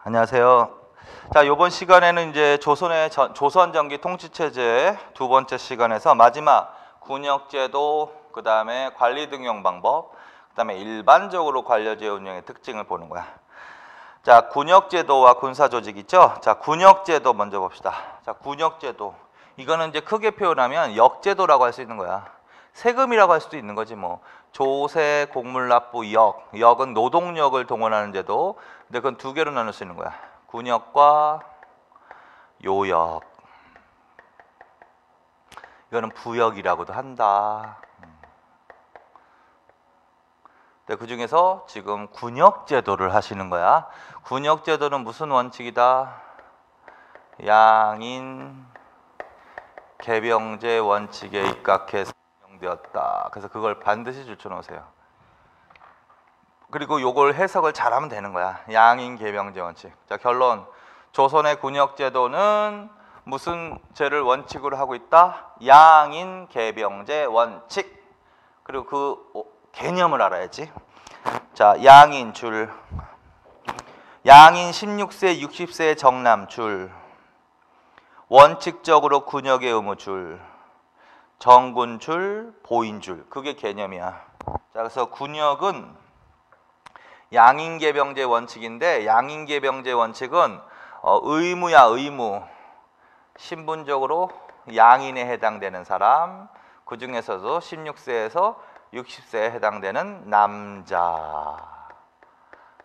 안녕하세요. 자, 이번 시간에는 이제 조선 전기 통치체제 두 번째 시간에서 마지막 군역제도, 그 다음에 관리 등용 방법, 그 다음에 일반적으로 관료제 운영의 특징을 보는 거야. 자, 군역제도와 군사조직 있죠? 자, 군역제도 먼저 봅시다. 자, 군역제도. 이거는 이제 크게 표현하면 역제도라고 할 수 있는 거야. 세금이라고 할 수도 있는 거지 뭐. 조세, 공물납부, 역은 노동력을 동원하는 제도. 근데 그건 두 개로 나눌 수 있는 거야. 군역과 요역. 이거는 부역이라고도 한다. 근데 그 중에서 지금 군역제도를 하시는 거야. 군역제도는 무슨 원칙이다? 양인 개병제 원칙에 입각해서 운영되었다. 그래서 그걸 반드시 줄쳐놓으세요. 그리고 요걸 해석을 잘하면 되는 거야. 양인 개병제 원칙. 자, 결론. 조선의 군역제도는 무슨 제를 원칙으로 하고 있다? 양인 개병제 원칙. 그리고 그 개념을 알아야지. 자, 양인 줄. 양인 16세, 60세의 정남 줄. 원칙적으로 군역의 의무 줄. 정군 줄, 보인 줄. 그게 개념이야. 자, 그래서 군역은 양인개병제 원칙인데, 양인개병제 원칙은 의무야, 의무. 신분적으로 양인에 해당되는 사람, 그 중에서도 16세에서 60세에 해당되는 남자,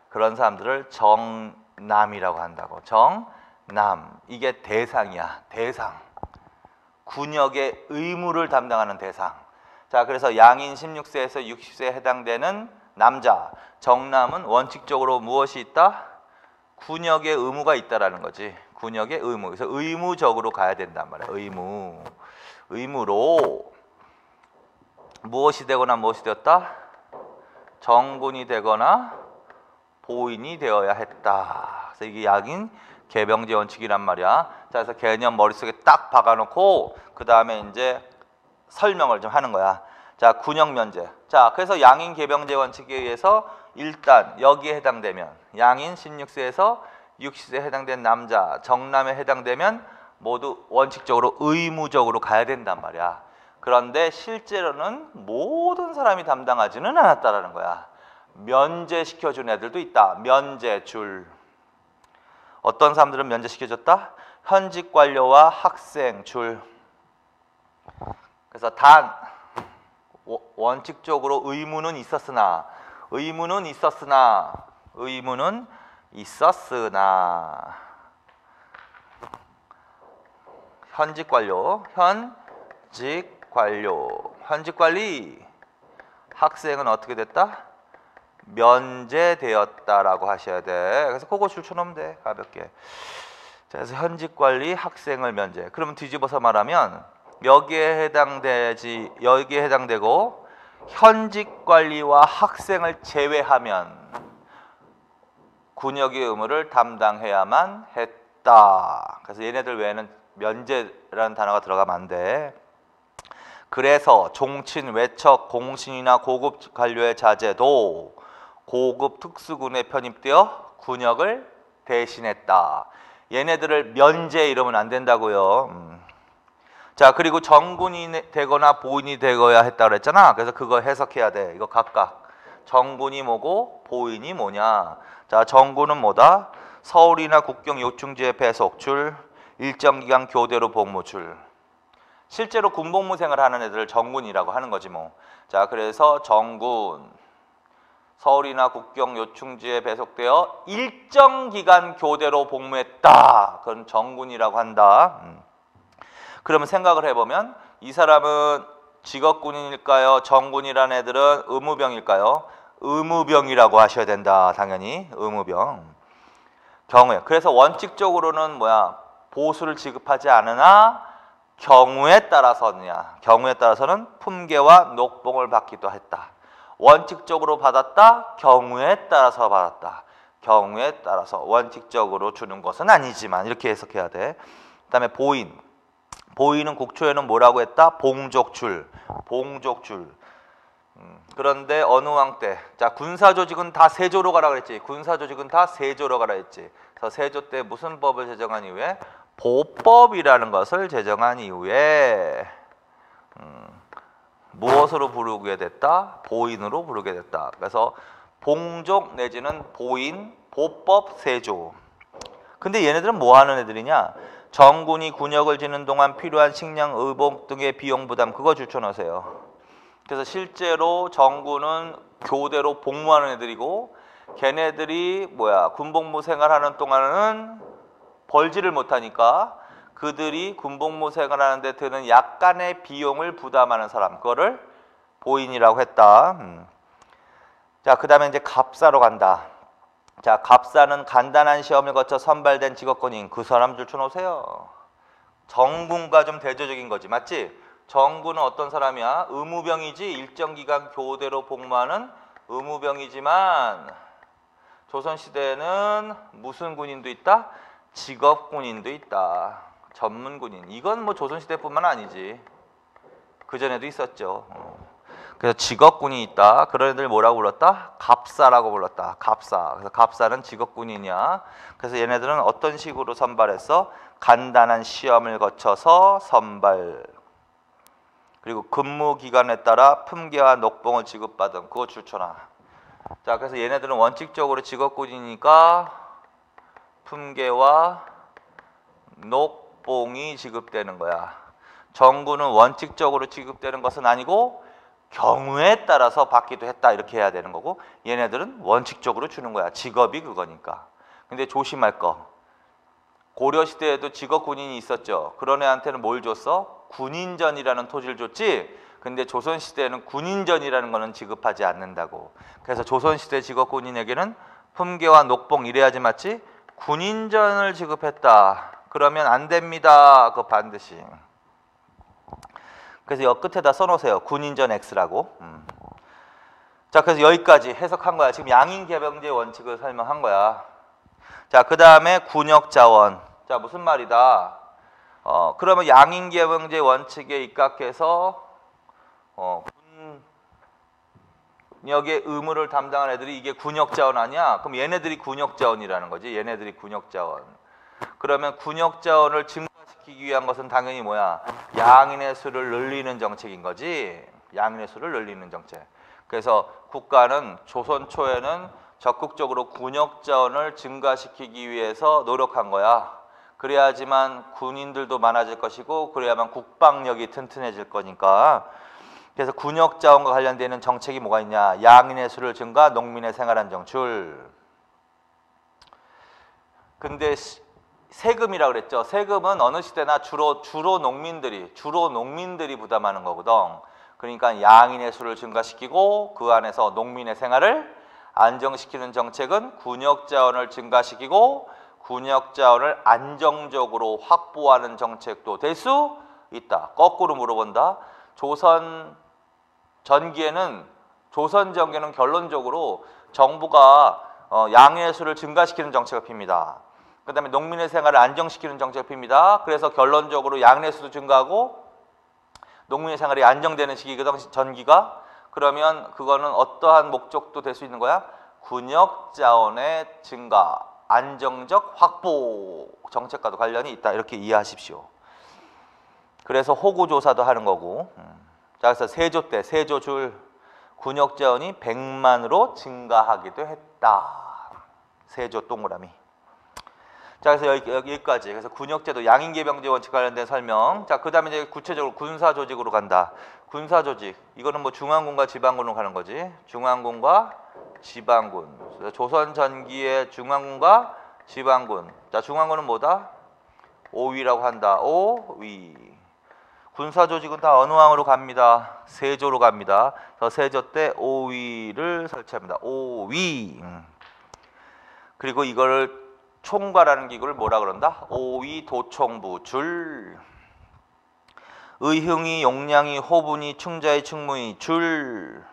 그런 사람들을 정남이라고 한다고. 정남. 이게 대상이야. 대상. 군역의 의무를 담당하는 대상. 자, 그래서 양인 16세에서 60세에 해당되는 남자, 정남은 원칙적으로 무엇이 있다? 군역의 의무가 있다라는 거지. 군역의 의무. 그래서 의무적으로 가야 된단 말이야. 의무. 의무로 무엇이 되거나 무엇이 되었다? 정군이 되거나 보인이 되어야 했다. 그래서 이게 양인 개병제 원칙이란 말이야. 자, 그래서 개념 머릿속에 딱 박아놓고 그 다음에 이제 설명을 좀 하는 거야. 자, 군역 면제. 자, 그래서 양인 개병제 원칙에 의해서 일단 여기에 해당되면 양인 16세에서 60세에 해당된 남자, 정남에 해당되면 모두 원칙적으로 의무적으로 가야 된단 말이야. 그런데 실제로는 모든 사람이 담당하지는 않았다라는 거야. 면제시켜준 애들도 있다. 면제줄. 어떤 사람들은 면제시켜줬다? 현직 관료와 학생 줄. 그래서 단 원칙적으로 의무는 있었으나 현직 관리 학생은 어떻게 됐다? 면제되었다라고 하셔야 돼. 그래서 그거 줄쳐놓으면 돼. 가볍게. 자, 그래서 현직 관리 학생을 면제. 그러면 뒤집어서 말하면 여기에 해당되고 현직 관리와 학생을 제외하면 군역의 의무를 담당해야만 했다. 그래서 얘네들 외에는 면제라는 단어가 들어가면 안 돼. 그래서 종친, 외척, 공신이나 고급 관료의 자제도 고급 특수군에 편입되어 군역을 대신했다. 얘네들을 면제 이러면 안 된다고요. 자, 그리고 정군이 되거나 보인이 되어야 했다고 그랬잖아. 그래서 그거 해석해야 돼. 이거 각각. 정군이 뭐고 보인이 뭐냐. 자, 정군은 뭐다? 서울이나 국경 요충지에 배속 줄, 일정 기간 교대로 복무 줄. 실제로 군복무생을 하는 애들을 정군이라고 하는 거지 뭐. 자, 그래서 정군, 서울이나 국경 요충지에 배속되어 일정 기간 교대로 복무했다. 그건 정군이라고 한다. 그러면 생각을 해보면 이 사람은 직업군인일까요? 정군이라는 애들은 의무병일까요? 의무병이라고 하셔야 된다. 당연히 의무병. 경우에. 그래서 원칙적으로는 뭐야? 보수를 지급하지 않으나 경우에 따라서는 품계와 녹봉을 받기도 했다. 원칙적으로 받았다. 경우에 따라서 받았다. 경우에 따라서 원칙적으로 주는 것은 아니지만 이렇게 해석해야 돼. 그 다음에 보인은 국초에는 뭐라고 했다? 봉족줄. 그런데 어느 왕 때, 자 군사 조직은 다 세조로 가라 그랬지. 군사 조직은 다 세조로 가라 했지. 그래서 세조 때 무슨 법을 제정한 이후에 보법이라는 것을 제정한 이후에 무엇으로 부르게 됐다? 보인으로 부르게 됐다. 그래서 봉족 내지는 보인, 보법, 세조. 근데 얘네들은 뭐 하는 애들이냐? 정군이 군역을 지는 동안 필요한 식량, 의복 등의 비용 부담 그거 줄쳐놓으세요. 그래서 실제로 정군은 교대로 복무하는 애들이고 걔네들이 군복무 생활하는 동안은 벌지를 못하니까 그들이 군복무 생활하는 데 드는 약간의 비용을 부담하는 사람 그거를 보인이라고 했다. 자, 그 다음에 이제 갑사로 간다. 자, 갑사는 간단한 시험을 거쳐 선발된 직업군인 그 사람 줄쳐놓으세요. 정군과 좀 대조적인 거지, 맞지? 정군은 어떤 사람이야? 의무병이지. 일정 기간 교대로 복무하는 의무병이지만 조선시대에는 무슨 군인도 있다? 직업군인도 있다. 전문군인. 이건 뭐 조선시대뿐만 아니지. 그전에도 있었죠. 그래서 직업군이 있다. 그런 애들 뭐라고 불렀다? 갑사라고 불렀다. 갑사. 그래서 갑사는 직업군이냐. 그래서 얘네들은 어떤 식으로 선발했어? 간단한 시험을 거쳐서 선발. 그리고 근무 기간에 따라 품계와 녹봉을 지급받은 그거 줄쳐놔. 자, 그래서 얘네들은 원칙적으로 직업군이니까 품계와 녹봉이 지급되는 거야. 정군은 원칙적으로 지급되는 것은 아니고 경우에 따라서 받기도 했다 이렇게 해야 되는 거고 얘네들은 원칙적으로 주는 거야. 직업이 그거니까. 근데 조심할 거. 고려시대에도 직업군인이 있었죠. 그런 애한테는 뭘 줬어? 군인전이라는 토지를 줬지. 근데 조선시대에는 군인전이라는 거는 지급하지 않는다고. 그래서 조선시대 직업군인에게는 품계와 녹봉 이래야지 맞지? 군인전을 지급했다. 그러면 안 됩니다. 그거 반드시. 그래서 여 끝에다 써놓으세요. 군인전 X라고. 자, 그래서 여기까지 해석한 거야. 지금 양인개병제 원칙을 설명한 거야. 자, 그 다음에 군역자원. 자, 무슨 말이다? 그러면 양인개병제 원칙에 입각해서 군역의 의무를 담당한 애들이 이게 군역자원 아니야? 그럼 얘네들이 군역자원이라는 거지. 얘네들이 군역자원. 그러면 군역자원을 증가시키기 위한 것은 당연히 뭐야? 양인의 수를 늘리는 정책인 거지. 양인의 수를 늘리는 정책. 그래서 국가는 조선 초에는 적극적으로 군역자원을 증가시키기 위해서 노력한 거야. 그래야지만 군인들도 많아질 것이고 그래야만 국방력이 튼튼해질 거니까. 그래서 군역자원과 관련되는 정책이 뭐가 있냐? 양인의 수를 증가, 농민의 생활 안정출. 근데 세금이라고 그랬죠. 세금은 어느 시대나 주로 농민들이 부담하는 거거든. 그러니까 양인의 수를 증가시키고 그 안에서 농민의 생활을 안정시키는 정책은 군역자원을 증가시키고 군역자원을 안정적으로 확보하는 정책도 될 수 있다. 거꾸로 물어본다. 조선 전기에는 결론적으로 정부가 양의 수를 증가시키는 정책을 핍니다. 그 다음에 농민의 생활을 안정시키는 정책을 핍니다. 그래서 결론적으로 양의 수도 증가하고 농민의 생활이 안정되는 시기거든, 전기가. 그러면 그거는 어떠한 목적도 될 수 있는 거야? 군역자원의 증가, 안정적 확보 정책과도 관련이 있다. 이렇게 이해하십시오. 그래서 호구조사도 하는 거고. 자, 그래서 세조 때 세조줄 군역자원이 100만으로 증가하기도 했다. 세조 동그라미. 자, 그래서 여기까지. 그래서 군역제도 양인개병제 원칙 관련된 설명. 자, 그 다음에 이제 구체적으로 군사조직으로 간다. 군사조직. 이거는 뭐 중앙군과 지방군으로 가는 거지. 중앙군과 지방군. 조선 전기의 중앙군과 지방군. 자, 중앙군은 뭐다? 오위라고 한다. 오위. 군사조직은 다 어느 왕으로 갑니다? 세조로 갑니다. 그래서 세조 때 오위를 설치합니다. 오위. 그리고 이거를 총괄하는 기구를 뭐라 그런다? 오위 도총부 줄. 의흥이, 용량이, 호분이, 충자의, 충무이 줄.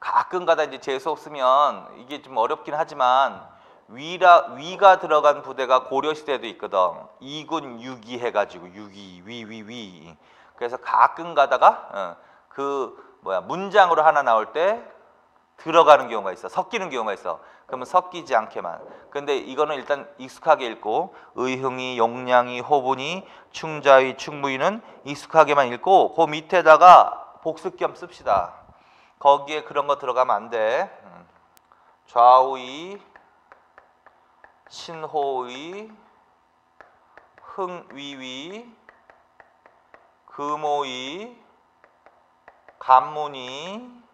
가끔가다 이제 재수 없으면 이게 좀 어렵긴 하지만 위가 들어간 부대가 고려 시대도 있거든. 2군 6위 해가지고 6위 위. 그래서 가끔 가다가 그 문장으로 하나 나올 때 들어가는 경우가 있어. 섞이는 경우가 있어. 그러면 섞이지 않게만. 근데 이거는 일단 익숙하게 읽고 의흥이, 용량이, 호분이, 충자의, 충무이는 익숙하게만 읽고 그 밑에다가 복습 겸 씁시다. 거기에 그런 거 들어가면 안 돼. 좌우의, 신호의, 흥위위, 금오의, 간문이,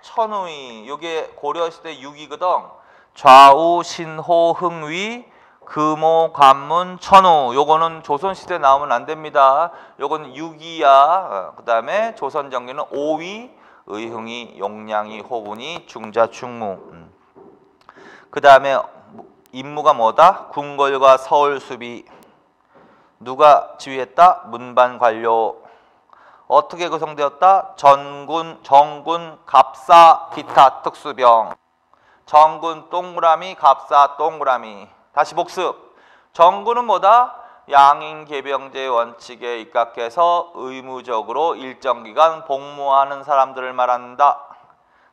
천우이. 요게 고려시대 6이거든. 좌우, 신호, 흥위, 금오, 간문, 천우. 요거는 조선시대 나오면 안 됩니다. 요건 6이야. 그 다음에 조선정기는 5위, 의흥이, 용량이, 호분이, 중자, 충무. 그 다음에 임무가 뭐다? 궁궐과 서울 수비. 누가 지휘했다? 문반 관료. 어떻게 구성되었다? 전군, 정군, 갑사, 기타 특수병. 정군 동그라미, 갑사 동그라미. 다시 복습. 정군은 뭐다? 양인 개병제 원칙에 입각해서 의무적으로 일정 기간 복무하는 사람들을 말한다.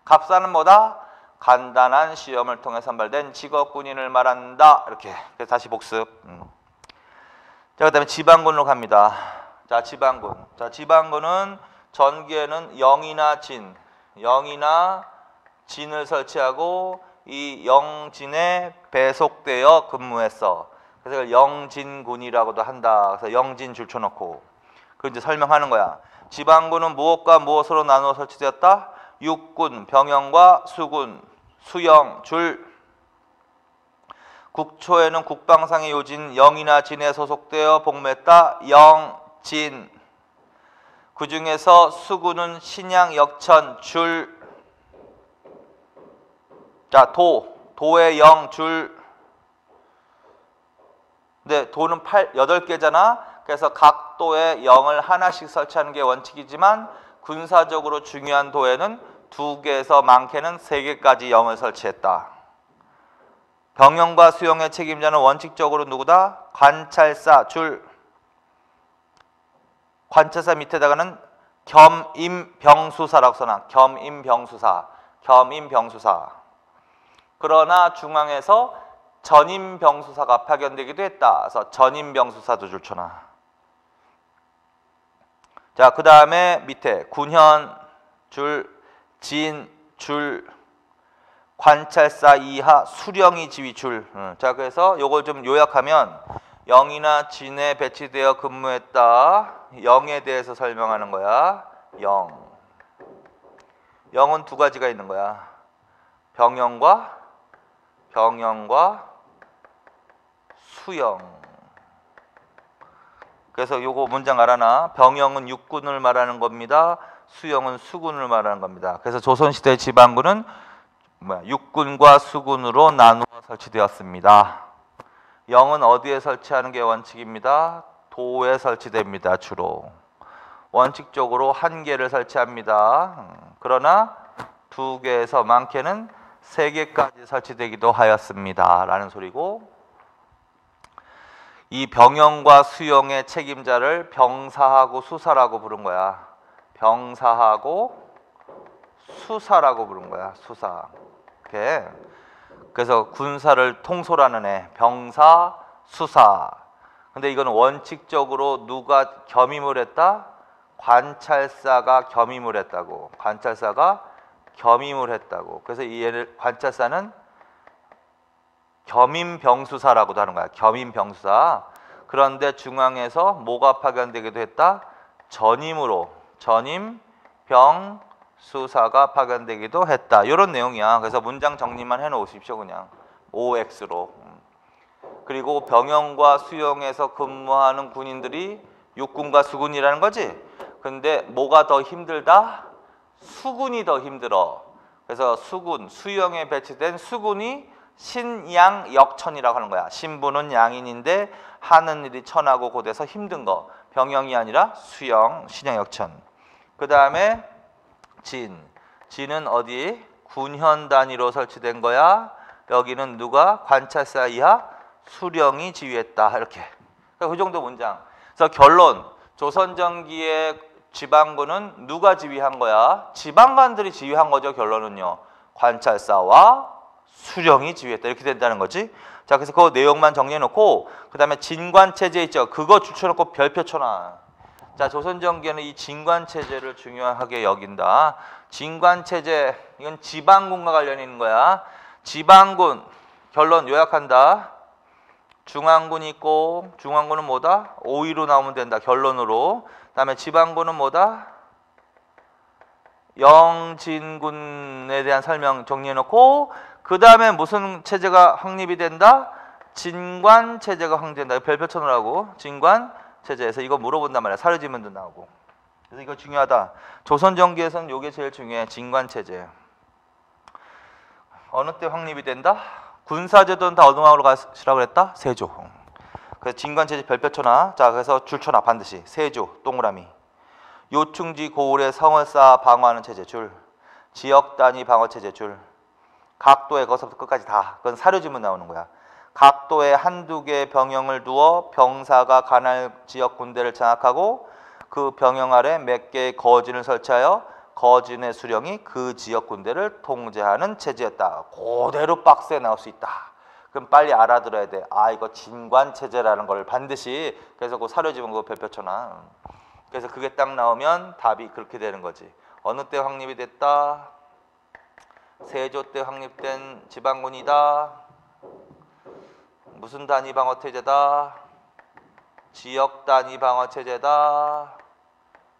갑사는 뭐다? 간단한 시험을 통해 선발된 직업 군인을 말한다. 이렇게. 그래서 다시 복습. 자, 그다음에 지방군으로 갑니다. 자, 지방군. 자, 지방군은 전기에는 영이나 진을 설치하고 이 영진에 배속되어 근무했어. 그래서 이걸 영진군이라고도 한다. 그래서 영진 줄쳐놓고 그 이제 설명하는 거야. 지방군은 무엇과 무엇으로 나누어 설치되었다? 육군, 병영과 수군, 수영, 줄. 국초에는 국방상의 요진 영이나 진에 소속되어 복무했다. 영진. 그 중에서 수군은 신양, 역천, 줄. 자, 도의 영, 줄. 근데 도는 8개잖아. 그래서 각 도에 영을 하나씩 설치하는 게 원칙이지만 군사적으로 중요한 도에는 2개에서 많게는 3개까지 영을 설치했다. 병영과 수영의 책임자는 원칙적으로 누구다? 관찰사, 줄. 관찰사 밑에다가는 겸임병수사라고 써놔. 겸임병수사. 그러나 중앙에서 전임병수사가 파견되기도 했다. 그래서 전임병수사도 줄쳐놔. 자, 그 다음에 밑에 군현, 줄, 진, 줄, 관찰사 이하, 수령이 지휘, 줄. 자, 그래서 요걸 좀 요약하면 영이나 진에 배치되어 근무했다. 영에 대해서 설명하는 거야. 영은 2가지가 있는 거야. 병영과 수영. 그래서 요거 문장 알아놔. 병영은 육군을 말하는 겁니다. 수영은 수군을 말하는 겁니다. 그래서 조선시대 지방군은 육군과 수군으로 나누어 설치되었습니다. 영은 어디에 설치하는 게 원칙입니다? 도에 설치됩니다. 주로. 원칙적으로 1개를 설치합니다. 그러나 2개에서 많게는 3개까지 설치되기도 하였습니다. 라는 소리고, 이 병영과 수영의 책임자를 병사하고 수사라고 부른 거야. 병사하고 수사라고 부른 거야. 수사. 이렇게. 그래서 군사를 통솔하는 애. 병사, 수사. 근데 이건 원칙적으로 누가 겸임을 했다? 관찰사가 겸임을 했다고. 그래서 이 얘를 관찰사는 겸임병수사라고도 하는 거야. 겸임병수사. 그런데 중앙에서 뭐가 파견되기도 했다? 전임병수사가 파견되기도 했다. 이런 내용이야. 그래서 문장 정리만 해놓으십시오. 그냥 OX로. 그리고 병영과 수영에서 근무하는 군인들이 육군과 수군이라는 거지. 근데 뭐가 더 힘들다? 수군이 더 힘들어. 그래서 수군, 수영에 배치된 수군이 신양 역천이라고 하는 거야. 신부는 양인인데 하는 일이 천하고 고돼서 힘든 거. 병영이 아니라 수영, 신양 역천. 그 다음에 진은 어디? 군현 단위로 설치된 거야. 여기는 누가? 관찰사 이하 수령이 지휘했다. 이렇게. 그 정도 문장. 그래서 결론. 조선전기에 지방군은 누가 지휘한 거야? 지방관들이 지휘한 거죠. 결론은요. 관찰사와 수령이 지휘했다. 이렇게 된다는 거지. 자, 그래서 그 내용만 정리해놓고 그 다음에 진관체제 있죠. 그거 줄쳐놓고 별표 쳐놔. 자, 조선전기에는 이 진관체제를 중요하게 여긴다. 진관체제, 이건 지방군과 관련이 있는 거야. 지방군, 결론 요약한다. 중앙군이 있고, 중앙군은 뭐다? 5위로 나오면 된다. 결론으로. 그 다음에 지방군은 뭐다? 영진군에 대한 설명 정리해놓고, 그 다음에 무슨 체제가 확립이 된다? 진관체제가 확립된다. 별표 쳐놓으라고. 진관체제에서 이거 물어본단 말이야. 사료지문도 나오고. 그래서 이거 중요하다. 조선전기에서는 이게 제일 중요해. 진관체제. 어느 때 확립이 된다? 군사제도는 다 어느 왕으로 가시라고 그랬다? 세조. 그래서 진관체제 별표 쳐놔. 자, 그래서 줄 쳐놔. 반드시. 세조, 동그라미. 요충지 고을에 성을 쌓아 방어하는 체제 줄. 지역 단위 방어 체제 줄. 각도에 거기서부터 끝까지 다. 그건 사료지문 나오는 거야. 각도에 한두 개의 병영을 두어 병사가 관할 지역 군대를 장악하고 그 병영 아래 몇 개의 거진을 설치하여 거진의 수령이 그 지역 군대를 통제하는 체제였다. 그대로 박스에 나올 수 있다. 그럼 빨리 알아들어야 돼. 아, 이거 진관체제라는 걸 반드시. 그래서 그 사료지문 그거 별표 쳐놔. 그래서 그게 딱 나오면 답이 그렇게 되는 거지. 어느 때 확립이 됐다? 세조 때 확립된 지방군이다. 무슨 단위 방어 체제다? 지역 단위 방어 체제다.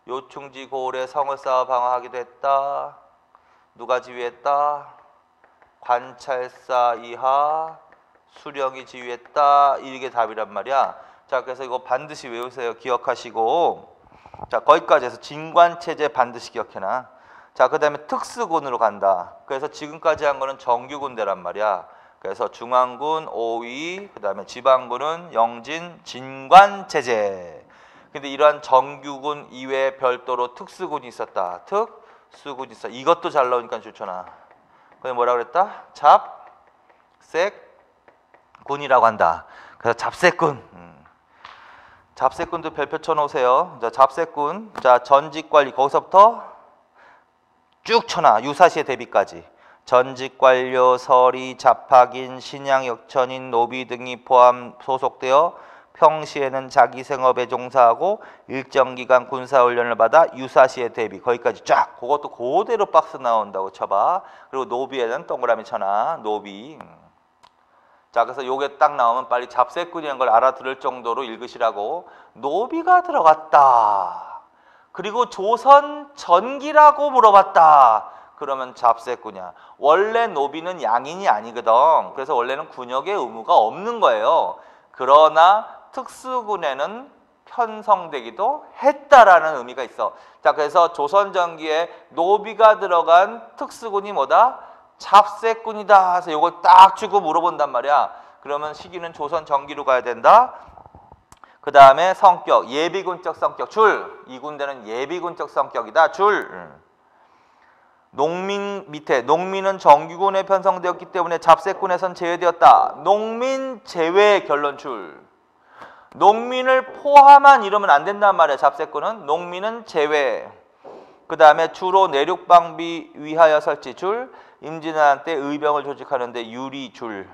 요충지 고을에 성을 쌓아 방어하기도 했다. 누가 지휘했다? 관찰사 이하 수령이 지휘했다. 이게 답이란 말이야. 자, 그래서 이거 반드시 외우세요. 기억하시고. 자, 거기까지 해서 진관체제 반드시 기억해놔. 자, 그 다음에 특수군으로 간다. 그래서 지금까지 한 거는 정규군대란 말이야. 그래서 중앙군 5위, 그 다음에 지방군은 영진, 진관체제. 근데 이러한 정규군 이외에 별도로 특수군이 있었다. 특수군이 있어. 이것도 잘 나오니까 좋잖아. 그게 뭐라 그랬다? 잡색군이라고 한다. 그래서 잡색군. 잡색군도 별표 쳐놓으세요. 자, 잡색군. 자, 전직관리. 거기서부터 쭉 쳐놔. 유사시의 대비까지. 전직관료, 서리, 잡학인, 신양역천인, 노비 등이 포함 소속되어 평시에는 자기 생업에 종사하고 일정 기간 군사훈련을 받아 유사시의 대비. 거기까지 쫙. 그것도 그대로 박스 나온다고 쳐봐. 그리고 노비에는 동그라미 쳐놔. 노비. 자, 그래서 요게 딱 나오면 빨리 잡색군이라는 걸 알아들을 정도로 읽으시라고. 노비가 들어갔다. 그리고 조선 전기라고 물어봤다. 그러면 잡색군이야. 원래 노비는 양인이 아니거든. 그래서 원래는 군역의 의무가 없는 거예요. 그러나 특수군에는 편성되기도 했다라는 의미가 있어. 자, 그래서 조선 전기에 노비가 들어간 특수군이 뭐다? 잡색군이다. 그래서 요걸 딱 주고 물어본단 말이야. 그러면 시기는 조선 전기로 가야 된다. 그 다음에 성격, 예비군적 성격, 줄. 이 군대는 예비군적 성격이다. 줄. 농민 밑에, 농민은 정규군에 편성되었기 때문에 잡색군에선 제외되었다. 농민 제외 결론 줄. 농민을 포함한 이러면 안 된단 말이야. 잡색군은. 농민은 제외. 그 다음에 주로 내륙방비 위하여 설치 줄. 임진왜란 때 의병을 조직하는데 유리 줄.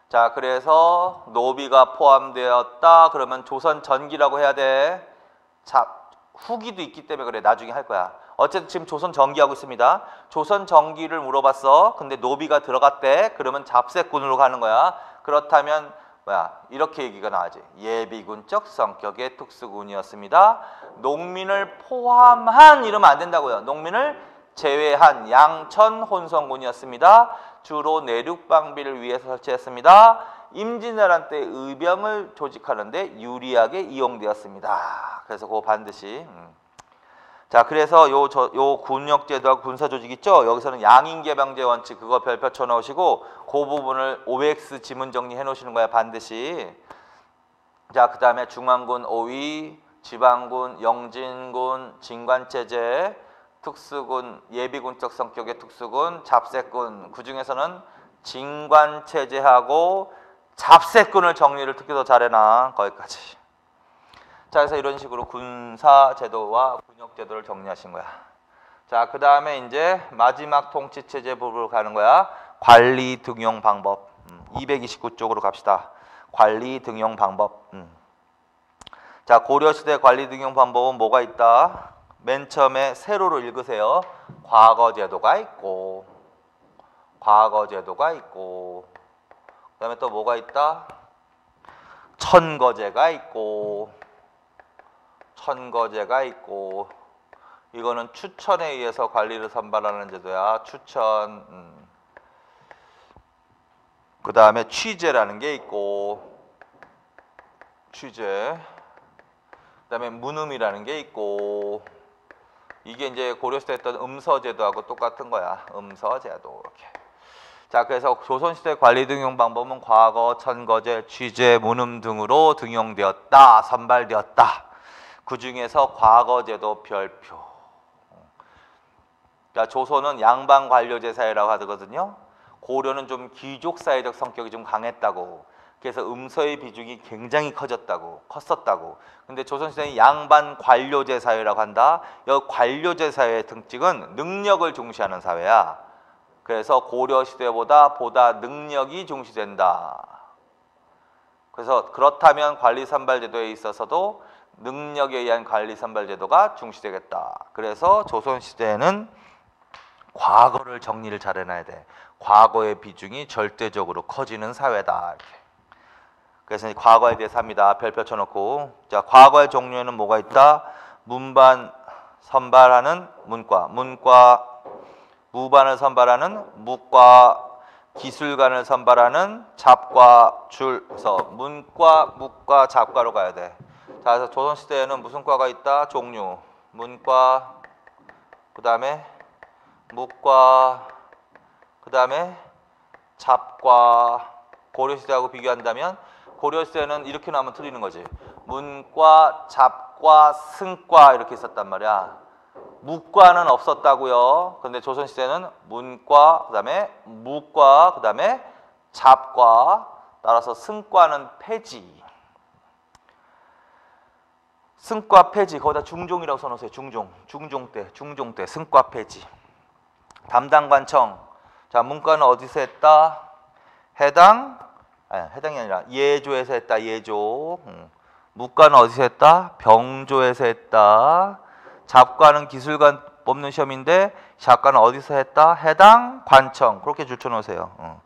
자, 그래서 노비가 포함되었다. 그러면 조선 전기라고 해야 돼. 자, 후기도 있기 때문에 그래. 나중에 할 거야. 어쨌든 지금 조선 전기하고 있습니다. 조선 전기를 물어봤어. 근데 노비가 들어갔대. 그러면 잡색군으로 가는 거야. 그렇다면 뭐야? 이렇게 얘기가 나와야지. 예비군적 성격의 특수군이었습니다. 농민을 포함한 이러면 안 된다고요. 농민을 제외한 양천 혼성군이었습니다. 주로 내륙방비를 위해서 설치했습니다. 임진왜란 때 의병을 조직하는데 유리하게 이용되었습니다. 그래서 그거 반드시. 자, 그래서 요 군역제도하고 군사조직 있죠? 여기서는 양인계병제 원칙 그거 별표 쳐놓으시고 그 부분을 OX 지문 정리해 놓으시는 거야 반드시. 자, 그 다음에 중앙군 5위, 지방군, 영진군, 진관체제, 특수군, 예비군적 성격의 특수군, 잡색군. 그 중에서는 진관체제하고 잡색군을 정리를 특히 더 잘해놔. 거기까지. 자, 그래서 이런 식으로 군사제도와 군역제도를 정리하신 거야. 자, 그 다음에 이제 마지막 통치체제 부분으로 가는 거야. 관리 등용 방법. 229쪽으로 갑시다. 관리 등용 방법. 자, 고려시대 관리 등용 방법은 뭐가 있다? 맨 처음에 세로로 읽으세요. 과거제도가 있고, 과거제도가 있고, 그 다음에 또 뭐가 있다? 천거제가 있고, 천거제가 있고, 이거는 추천에 의해서 관리를 선발하는 제도야. 추천. 그 다음에 취제라는 게 있고, 취제. 그 다음에 문음이라는 게 있고, 이게 이제 고려시대 했던 음서제도하고 똑같은 거야. 음서제도. 이렇게. 자, 그래서 조선시대 관리 등용 방법은 과거, 천거제, 취제, 문음 등으로 등용되었다, 선발되었다. 그 중에서 과거제도 별표. 자, 조선은 양반 관료제 사회라고 하거든요. 고려는 좀 귀족사회적 성격이 좀 강했다고. 그래서 음서의 비중이 굉장히 컸었다고. 근데 조선시대는 양반 관료제 사회라고 한다. 여기 관료제 사회의 특징은 능력을 중시하는 사회야. 그래서 고려시대보다 능력이 중시된다. 그래서 그렇다면 관리선발제도에 있어서도 능력에 의한 관리선발제도가 중시되겠다. 그래서 조선시대에는 과거를 정리를 잘 해놔야 돼. 과거의 비중이 절대적으로 커지는 사회다. 이렇게. 그래서 과거에 대해서 합니다. 별표 쳐놓고. 자, 과거의 종류에는 뭐가 있다? 문반 선발하는 문과, 무반을 선발하는 무과, 기술관을 선발하는 잡과, 줄. 그래서 문과, 무과, 잡과로 가야 돼. 자, 그래서 조선시대에는 무슨 과가 있다? 종류. 문과, 그 다음에 무과, 그 다음에 잡과. 고려시대하고 비교한다면 고려시대는 이렇게 나오면 틀리는 거지. 문과, 잡과, 승과 이렇게 있었단 말이야. 무과는 없었다고요. 근데 조선시대는 문과, 그 다음에 무과, 그 다음에 잡과, 따라서 승과는 폐지. 승과 폐지, 거기다 중종이라고 써놓으세요. 중종 때 승과 폐지. 담당관청. 자, 문과는 어디서 했다? 해당이 아니라 예조에서 했다. 예조. 무과는 어디서 했다? 병조에서 했다. 잡과는 기술관 뽑는 시험인데 잡과는 어디서 했다? 해당 관청. 그렇게 줄쳐놓으세요.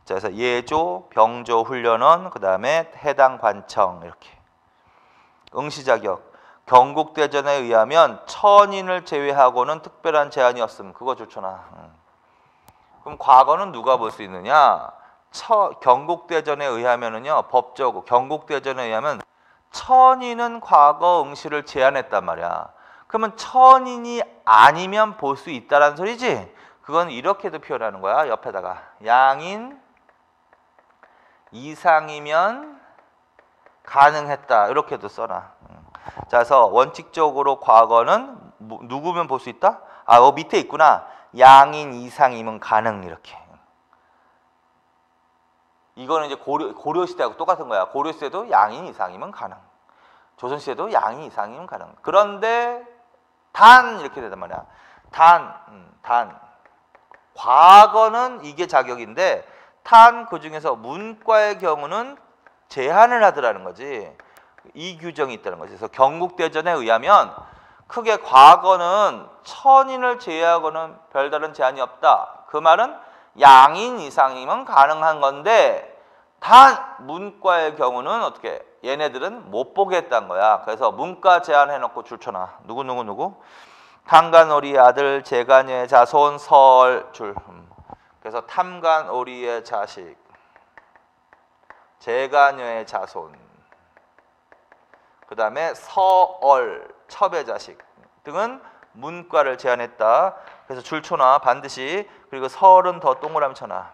자, 그래서 예조, 병조 훈련원, 그 다음에 해당 관청 이렇게. 응시 자격. 경국대전에 의하면 천인을 제외하고는 특별한 제한이 없음. 그거 줄쳐놔. 그럼 과거는 누가 볼 수 있느냐? 경국대전에 의하면은요, 법적으로 경국대전에 의하면 천인은 과거 응시를 제한했단 말이야. 그러면 천인이 아니면 볼 수 있다라는 소리지? 그건 이렇게도 표현하는 거야. 옆에다가 양인 이상이면 가능했다. 이렇게도 써놔. 자, 그래서 원칙적으로 과거는 누구면 볼 수 있다? 밑에 있구나. 양인 이상이면 가능. 이렇게. 이거는 이제 고려시대하고 똑같은 거야. 고려시대도 양인 이상이면 가능. 조선시대도 양인 이상이면 가능. 그런데 단 이렇게 되단 말이야. 단. 과거는 이게 자격인데 그 중에서 문과의 경우는 제한을 하더라는 거지. 이 규정이 있다는 거지. 그래서 경국대전에 의하면 크게 과거는 천인을 제외하고는 별다른 제한이 없다. 그 말은 양인 이상이면 가능한 건데 단 문과의 경우는 어떻게? 얘네들은 못 보게 했단 거야. 그래서 문과 제한해놓고 줄쳐놔. 누구? 탐관오리의 아들 제간여의 자손 설 줄. 그래서 탐관오리의 자식 제간여의 자손, 그 다음에 서얼 첩의 자식 등은 문과를 제한했다. 그래서 줄쳐놔 반드시. 그리고 설은 더 동그라미 쳐놔.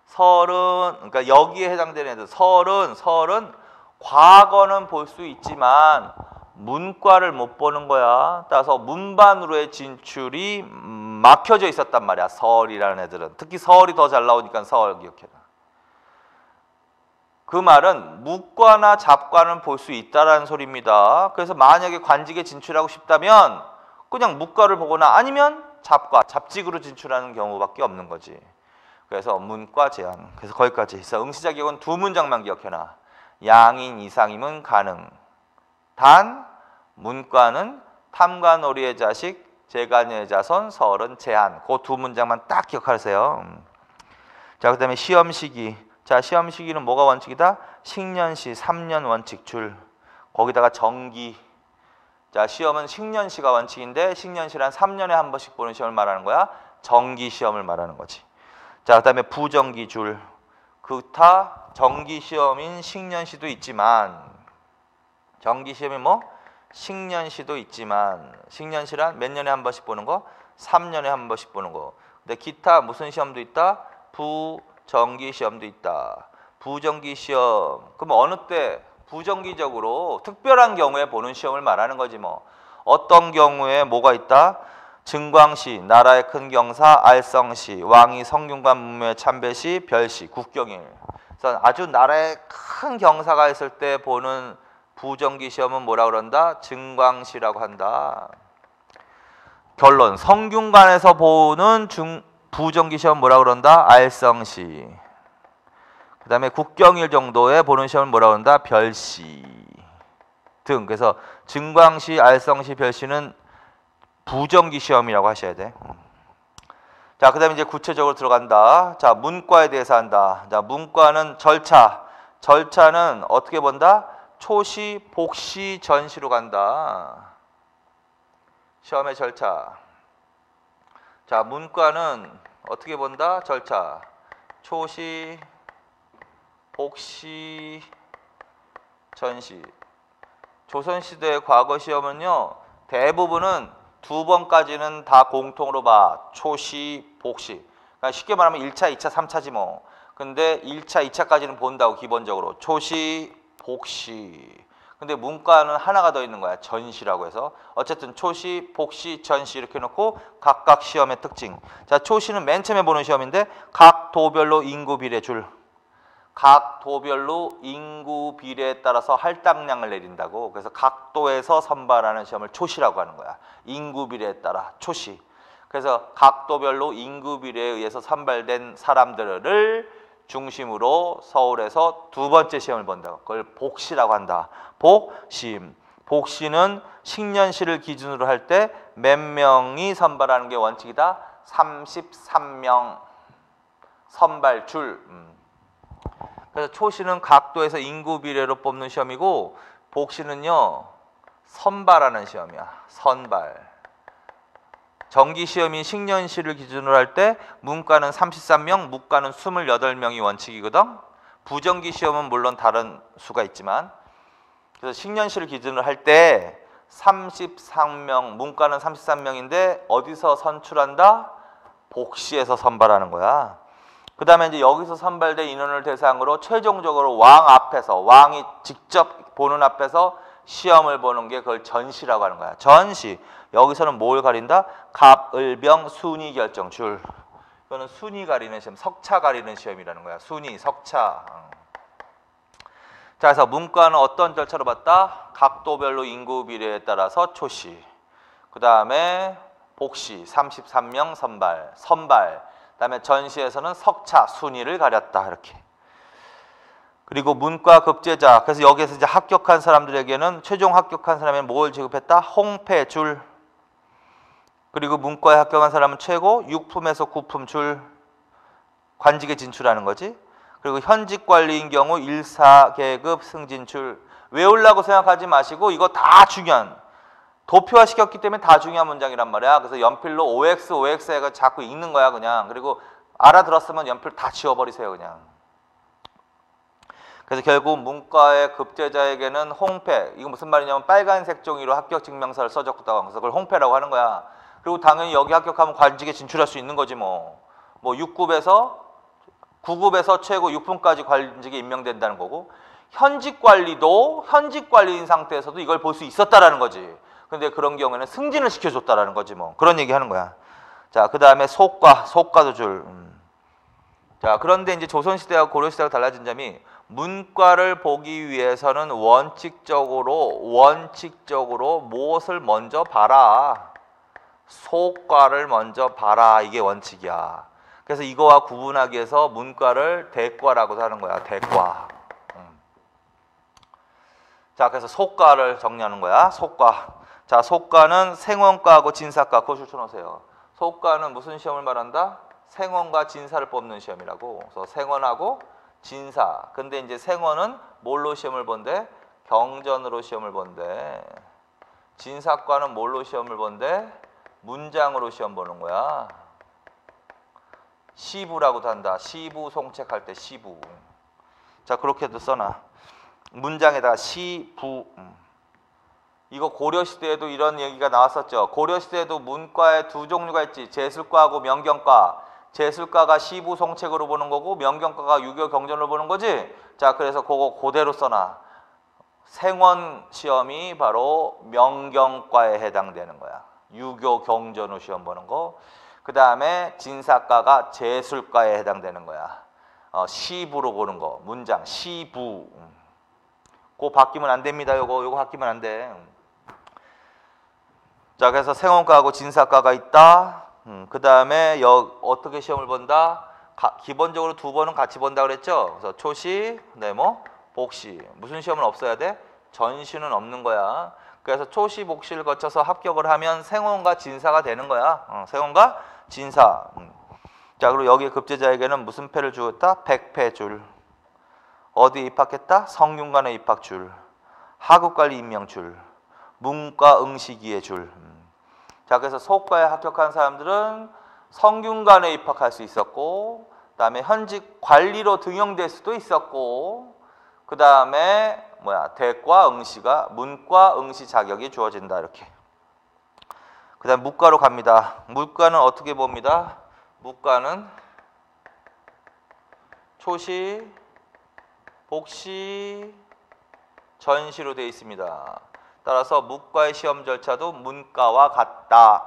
설은 그러니까 여기에 해당되는 애들. 설은 과거는 볼 수 있지만 문과를 못 보는 거야. 따라서 문반으로의 진출이 막혀져 있었단 말이야. 설이라는 애들은. 특히 설이 더 잘 나오니까 설 기억해라. 그 말은 묵과나 잡과는 볼 수 있다라는 소리입니다. 그래서 만약에 관직에 진출하고 싶다면 그냥 묵과를 보거나 아니면 잡과, 잡직으로 진출하는 경우밖에 없는 거지. 그래서 문과 제한. 그래서 거기까지 있어. 응시자격은 두 문장만 기억해놔. 양인 이상이면 가능. 단 문과는 탐관오리의 자식, 재간의 자손, 설은 제한. 그 두 문장만 딱 기억하세요. 자, 그다음에 시험 시기. 자, 시험 시기는 뭐가 원칙이다? 식년시 3년 원칙 줄. 거기다가 정기. 자, 시험은 식년시가 원칙인데 식년시란 3년에 한 번씩 보는 시험을 말하는 거야. 정기 시험을 말하는 거지. 자, 그다음에 부정기 줄. 그타 정기 시험인 식년시도 있지만 정기 시험이 뭐? 식년시도 있지만 식년시란 몇 년에 한 번씩 보는 거? 3년에 한 번씩 보는 거. 근데 기타 무슨 시험도 있다? 부정기 시험도 있다. 부정기 시험. 그럼 어느 때 부정기적으로 특별한 경우에 보는 시험을 말하는 거지 뭐. 어떤 경우에 뭐가 있다? 증광시, 나라의 큰 경사, 알성시, 왕이 성균관 문묘에 참배시, 별시, 국경일. 그래서 아주 나라의 큰 경사가 있을 때 보는 부정기 시험은 뭐라 그런다? 증광시라고 한다. 결론, 성균관에서 보는 부정기 시험 뭐라 그런다? 알성시. 그 다음에 국경일 정도에 보는 시험을 뭐라 그런다? 별시 등. 그래서 증광시, 알성시, 별시는 부정기 시험이라고 하셔야 돼. 자, 그 다음에 이제 구체적으로 들어간다. 자, 문과에 대해서 한다. 자, 문과는 절차. 절차는 어떻게 본다? 초시, 복시, 전시로 간다. 시험의 절차. 자, 문과는 어떻게 본다? 절차. 초시, 복시, 전시. 조선시대의 과거 시험은요, 대부분은 두 번까지는 다 공통으로 봐. 초시, 복시. 그러니까 쉽게 말하면 1차, 2차, 3차지 뭐. 근데 1차, 2차까지는 본다고 기본적으로. 초시, 복시. 근데 문과는 하나가 더 있는 거야. 전시라고 해서. 어쨌든 초시, 복시, 전시 이렇게 놓고 각각 시험의 특징. 자, 초시는 맨 처음에 보는 시험인데 각 도별로 인구 비례 줄. 각 도별로 인구 비례에 따라서 할당량을 내린다고. 그래서 각 도에서 선발하는 시험을 초시라고 하는 거야. 인구 비례에 따라 초시. 그래서 각 도별로 인구 비례에 의해서 선발된 사람들을 중심으로 서울에서 두 번째 시험을 본다고. 그걸 복시라고 한다. 복심. 복시는 식년시를 기준으로 할 때 몇 명이 선발하는 게 원칙이다? 33명 선발줄. 그래서 초시는 각도에서 인구 비례로 뽑는 시험이고 복시는요 선발하는 시험이야. 선발. 정기 시험인 식년시를 기준으로 할 때 문과는 33명, 무과는 28명이 원칙이거든. 부정기 시험은 물론 다른 수가 있지만 그래서 식년시를 기준으로 할 때 33명, 문과는 33명인데 어디서 선출한다? 복시에서 선발하는 거야. 그 다음에 이제 여기서 선발된 인원을 대상으로 최종적으로 왕 앞에서, 왕이 직접 보는 앞에서 시험을 보는 게 그걸 전시라고 하는 거야. 전시. 여기서는 뭘 가린다? 갑, 을, 병, 순위 결정 줄. 이거는 순위 가리는 시험, 석차 가리는 시험이라는 거야. 순위, 석차. 자, 그래서 문과는 어떤 절차로 봤다? 각도별로 인구 비례에 따라서 초시. 그 다음에 복시, 33명 선발. 그 다음에 전시에서는 석차, 순위를 가렸다. 이렇게. 그리고 문과 급제자. 그래서 여기에서 이제 합격한 사람들에게는 최종 합격한 사람에는 뭘 지급했다? 홍패 줄. 그리고 문과에 합격한 사람은 최고 6품에서 9품 줄. 관직에 진출하는 거지. 그리고 현직 관리인 경우 1, 4계급 승진 줄. 외우려고 생각하지 마시고 이거 다 중요한. 도표화 시켰기 때문에 다 중요한 문장이란 말이야. 그래서 연필로 OX, OX 해가 자꾸 읽는 거야 그냥. 그리고 알아들었으면 연필 다 지워버리세요 그냥. 그래서 결국 문과의 급제자에게는 홍패. 이거 무슨 말이냐면 빨간색 종이로 합격 증명서를 써줬다고 해서 그걸 홍패라고 하는 거야. 그리고 당연히 여기 합격하면 관직에 진출할 수 있는 거지 뭐. 뭐 6급에서 9급에서 최고 6품까지 관직에 임명된다는 거고 현직 관리도 현직 관리인 상태에서도 이걸 볼 수 있었다라는 거지. 근데 그런 경우에는 승진을 시켜줬다라는 거지 뭐. 그런 얘기 하는 거야. 자, 그 다음에 소과도 줄. 자, 그런데 이제 조선시대와 고려시대가 달라진 점이 문과를 보기 위해서는 원칙적으로 무엇을 먼저 봐라? 소과를 먼저 봐라. 이게 원칙이야. 그래서 이거와 구분하기 위해서 문과를 대과라고도 하는 거야. 대과. 자, 그래서 소과를 정리하는 거야. 소과. 자, 소과는 생원과하고 진사과. 그거 추천하세요. 소과는 무슨 시험을 말한다? 생원과 진사를 뽑는 시험이라고. 그래서 생원하고 진사. 근데 이제 생원은 뭘로 시험을 본대? 경전으로 시험을 본대. 진사과는 뭘로 시험을 본대? 문장으로 시험 보는 거야. 시부라고도 한다. 시부 송책할 때 시부. 자, 그렇게도 써놔. 문장에다가 시부. 이거 고려시대에도 이런 얘기가 나왔었죠. 고려시대에도 문과에 두 종류가 있지. 제술과하고 명경과. 제술과가 시부 송책으로 보는 거고 명경과가 유교 경전으로 보는 거지. 자, 그래서 그거 그대로 써놔. 생원 시험이 바로 명경과에 해당되는 거야. 유교 경전으로 시험 보는 거. 그 다음에 진사과가 제술과에 해당되는 거야. 시부로 보는 거. 문장 시부. 그거 바뀌면 안 됩니다. 요거 바뀌면 안 돼. 자, 그래서 생원과하고 진사과가 있다. 그 다음에 어떻게 시험을 본다? 기본적으로 두 번은 같이 본다 그랬죠. 그래서 초시, 네, 복시. 무슨 시험은 없어야 돼? 전시는 없는 거야. 그래서 초시, 복시를 거쳐서 합격을 하면 생원과 진사가 되는 거야. 생원과 진사. 자, 그리고 여기 급제자에게는 무슨 패를 주었다? 백패줄. 어디에 입학했다? 성균관에 입학줄. 하급관리 임명줄. 문과 응시기의 줄. 자, 그래서 소과에 합격한 사람들은 성균관에 입학할 수 있었고, 그 다음에 현직 관리로 등용될 수도 있었고, 그 다음에 대과 응시가 문과 응시 자격이 주어진다. 이렇게. 그 다음 무과로 갑니다. 무과는 어떻게 봅니다? 무과는 초시, 복시, 전시로 되어 있습니다. 따라서 무과의 시험 절차도 문과와 같다.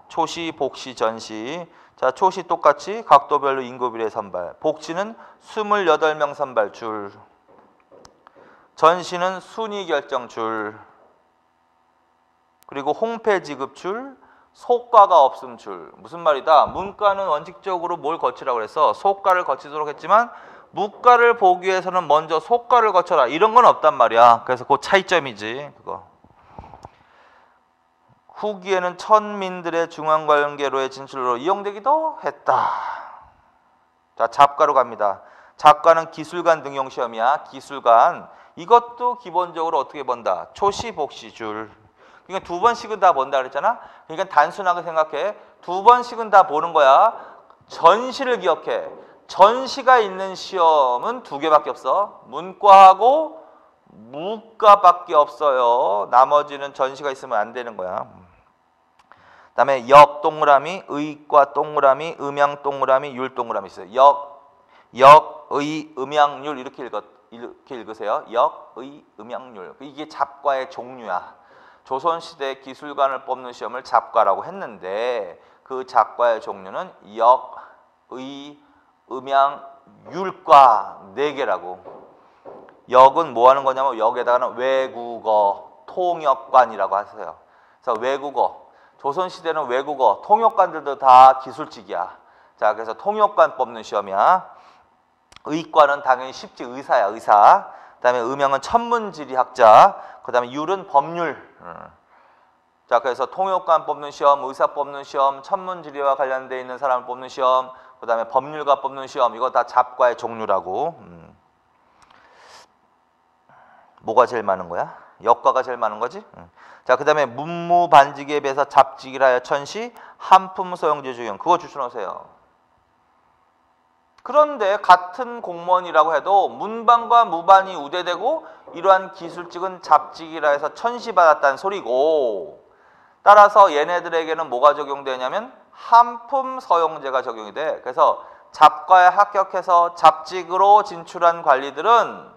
초시, 복시, 전시. 자, 초시 똑같이 각도별로 인구비례 선발. 복시는 28명 선발 줄. 전시는 순위 결정 줄. 그리고 홍패 지급 줄. 소과가 없음 줄. 무슨 말이다? 문과는 원칙적으로 뭘 거치라고 그랬어? 소과를 거치도록 했지만 무과를 보기 위해서는 먼저 소과를 거쳐라. 이런 건 없단 말이야. 그래서 그 차이점이지. 그거. 후기에는 천민들의 중앙관계로의 진출로 이용되기도 했다. 자, 잡과로 갑니다. 잡과는 기술관 등용 시험이야. 기술관. 이것도 기본적으로 어떻게 본다? 초시, 복시 줄. 그러니까 두 번씩은 다 본다 그랬잖아. 그러니까 단순하게 생각해. 두 번씩은 다 보는 거야. 전시를 기억해. 전시가 있는 시험은 두 개밖에 없어. 문과하고 무과밖에 없어요. 나머지는 전시가 있으면 안 되는 거야. 그 다음에 역 동그라미, 의과 동그라미, 음양 동그라미, 율 동그라미 있어요. 역, 의, 음양, 율 이렇게 읽으세요. 역, 의, 음양, 율. 이게 잡과의 종류야. 조선시대 기술관을 뽑는 시험을 잡과라고 했는데 그 잡과의 종류는 역, 의, 음양, 율과 4개라고. 역은 뭐 하는 거냐면 역에다가는 외국어, 통역관이라고 하세요. 그래서 외국어, 조선시대는 외국어, 통역관들도 다 기술직이야. 자, 그래서 통역관 뽑는 시험이야. 의과는 당연히 쉽지. 의사야, 의사. 그 다음에 음양은 천문지리학자. 그 다음에 율은 법률. 자, 그래서 통역관 뽑는 시험, 의사 뽑는 시험, 천문지리와 관련되어 있는 사람을 뽑는 시험, 그 다음에 법률가 뽑는 시험. 이거 다 잡과의 종류라고. 뭐가 제일 많은 거야? 역과가 제일 많은 거지? 자, 그 다음에 문무반직에 비해서 잡직이라여 천시, 한품 소형제 중용. 그거 추천하세요. 그런데 같은 공무원이라고 해도 문반과 무반이 우대되고 이러한 기술직은 잡직이라 해서 천시 받았다는 소리고, 따라서 얘네들에게는 뭐가 적용되냐면 한품 서용제가 적용이 돼. 그래서 잡과에 합격해서 잡직으로 진출한 관리들은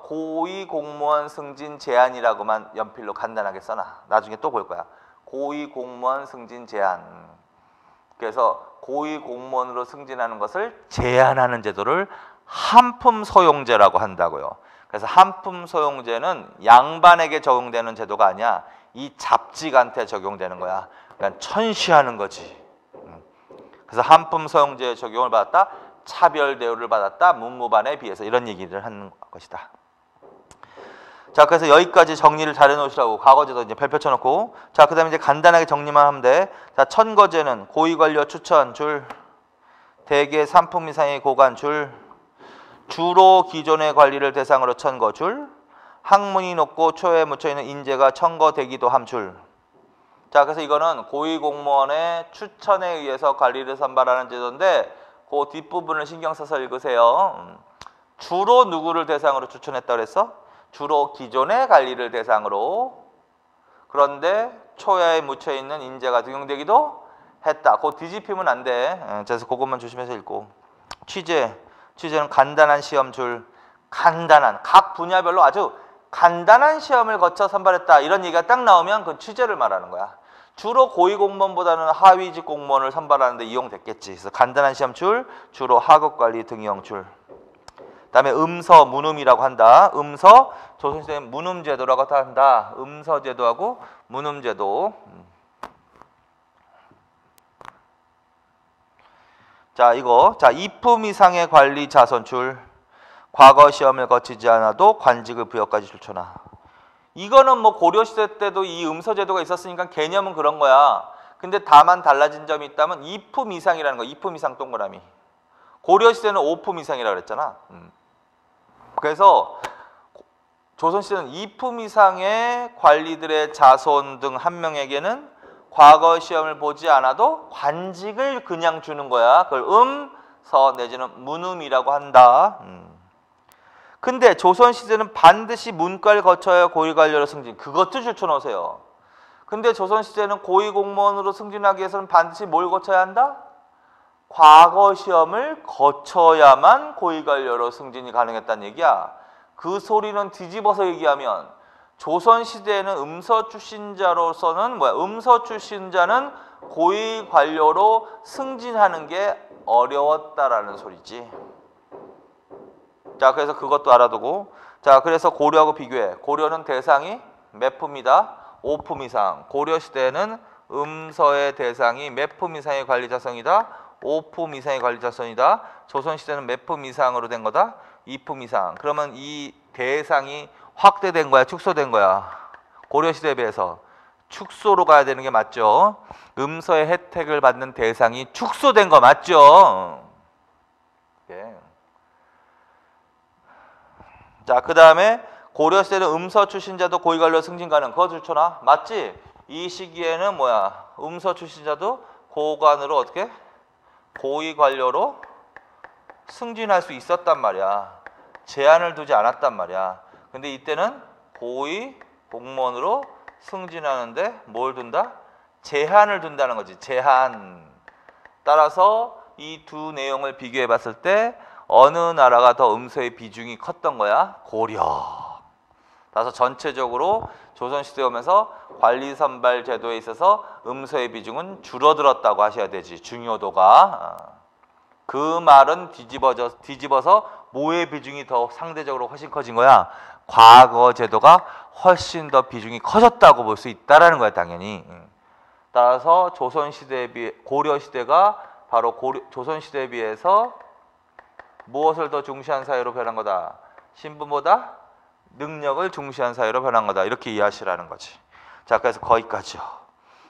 고위공무원 승진 제한이라고만 연필로 간단하게 써놔. 나중에 또 볼 거야. 고위공무원 승진 제한. 그래서 고위 공무원으로 승진하는 것을 제한하는 제도를 한품소용제라고 한다고요. 그래서 한품소용제는 양반에게 적용되는 제도가 아니야. 이 잡직한테 적용되는 거야. 그러니까 천시하는 거지. 그래서 한품소용제에 적용을 받았다. 차별 대우를 받았다. 문무반에 비해서 이런 얘기를 하는 것이다. 자, 그래서 여기까지 정리를 잘 해놓으시라고. 과거제도 이제 별표 쳐놓고. 자, 그 다음에 이제 간단하게 정리만 하면 돼. 자, 천거제는 고위관료 추천 줄, 대개 3품 이상의 고관 줄, 주로 기존의 관리를 대상으로 천거 줄, 학문이 높고 초에 묻혀있는 인재가 천거되기도 함 줄. 자, 그래서 이거는 고위공무원의 추천에 의해서 관리를 선발하는 제도인데 그 뒷부분을 신경 써서 읽으세요. 주로 누구를 대상으로 추천했다고 그랬어? 주로 기존의 관리를 대상으로. 그런데 초야에 묻혀있는 인재가 등용되기도 했다. 그거 뒤집히면 안 돼. 그래서 그것만 조심해서 읽고. 취재는 간단한 시험 줄. 간단한, 각 분야별로 아주 간단한 시험을 거쳐 선발했다. 이런 얘기가 딱 나오면 그건 취재를 말하는 거야. 주로 고위공무원보다는 하위직 공무원을 선발하는데 이용됐겠지. 그래서 간단한 시험 줄, 주로 하급관리 등용 줄. 그다음에 음서, 문음이라고 한다. 음서, 조선시대는 문음제도라고 한다. 음서제도하고 문음제도. 자, 이거. 자, 2품 이상의 관리 자선 줄. 과거 시험을 거치지 않아도 관직을 부여까지 줄쳐나. 이거는 뭐 고려시대 때도 이 음서제도가 있었으니까 개념은 그런 거야. 근데 다만 달라진 점이 있다면 2품 이상이라는 거. 2품 이상 동그라미. 고려시대는 5품 이상이라고 그랬잖아. 그래서 조선시대는 2품 이상의 관리들의 자손 등 한 명에게는 과거 시험을 보지 않아도 관직을 그냥 주는 거야. 그걸 음서 내지는 문음이라고 한다. 근데 조선시대는 반드시 문과를 거쳐야 고위관료로 승진. 그것도 줄쳐놓으세요. 근데 조선시대는 고위공무원으로 승진하기 위해서는 반드시 뭘 거쳐야 한다? 과거 시험을 거쳐야만 고위관료로 승진이 가능했다는 얘기야. 그 소리는 뒤집어서 얘기하면 조선시대에는 음서 출신자로서는 뭐야? 음서 출신자는 고위관료로 승진하는 게 어려웠다라는 소리지. 자, 그래서 그것도 알아두고. 자, 그래서 고려하고 비교해. 고려는 대상이 몇 품이다? 5품 이상. 고려시대는 음서의 대상이 몇 품 이상의 관리자성이다? 5품 이상의 관리자성이다. 조선시대는 몇 품 이상으로 된 거다? 2품 이상. 그러면 이 대상이 확대된 거야? 축소된 거야? 고려시대에 비해서 축소로 가야 되는 게 맞죠? 음서의 혜택을 받는 대상이 축소된 거 맞죠? 예. 자, 그 다음에 고려시대는 음서 출신자도 고위관료 승진 가능. 그거 줄쳐나? 맞지? 이 시기에는 뭐야? 음서 출신자도 고관으로 어떻게? 고위관료로 승진할 수 있었단 말이야. 제한을 두지 않았단 말이야. 근데 이때는 고위 공무원으로 승진하는데 뭘 둔다? 제한을 둔다는 거지. 제한. 따라서 이 두 내용을 비교해 봤을 때 어느 나라가 더 음서의 비중이 컸던 거야? 고려. 따라서 전체적으로 조선시대에 오면서 관리선발 제도에 있어서 음서의 비중은 줄어들었다고 하셔야 되지. 중요도가. 그 말은 뒤집어서 뭐의 비중이 더 상대적으로 훨씬 커진 거야? 과거 제도가 훨씬 더 비중이 커졌다고 볼 수 있다라는 거야, 당연히. 따라서 조선시대에 비해 고려시대가 바로 조선시대에 비해서 무엇을 더 중시한 사회로 변한 거다? 신분보다 능력을 중시한 사회로 변한 거다. 이렇게 이해하시라는 거지. 자, 그래서 거기까지요.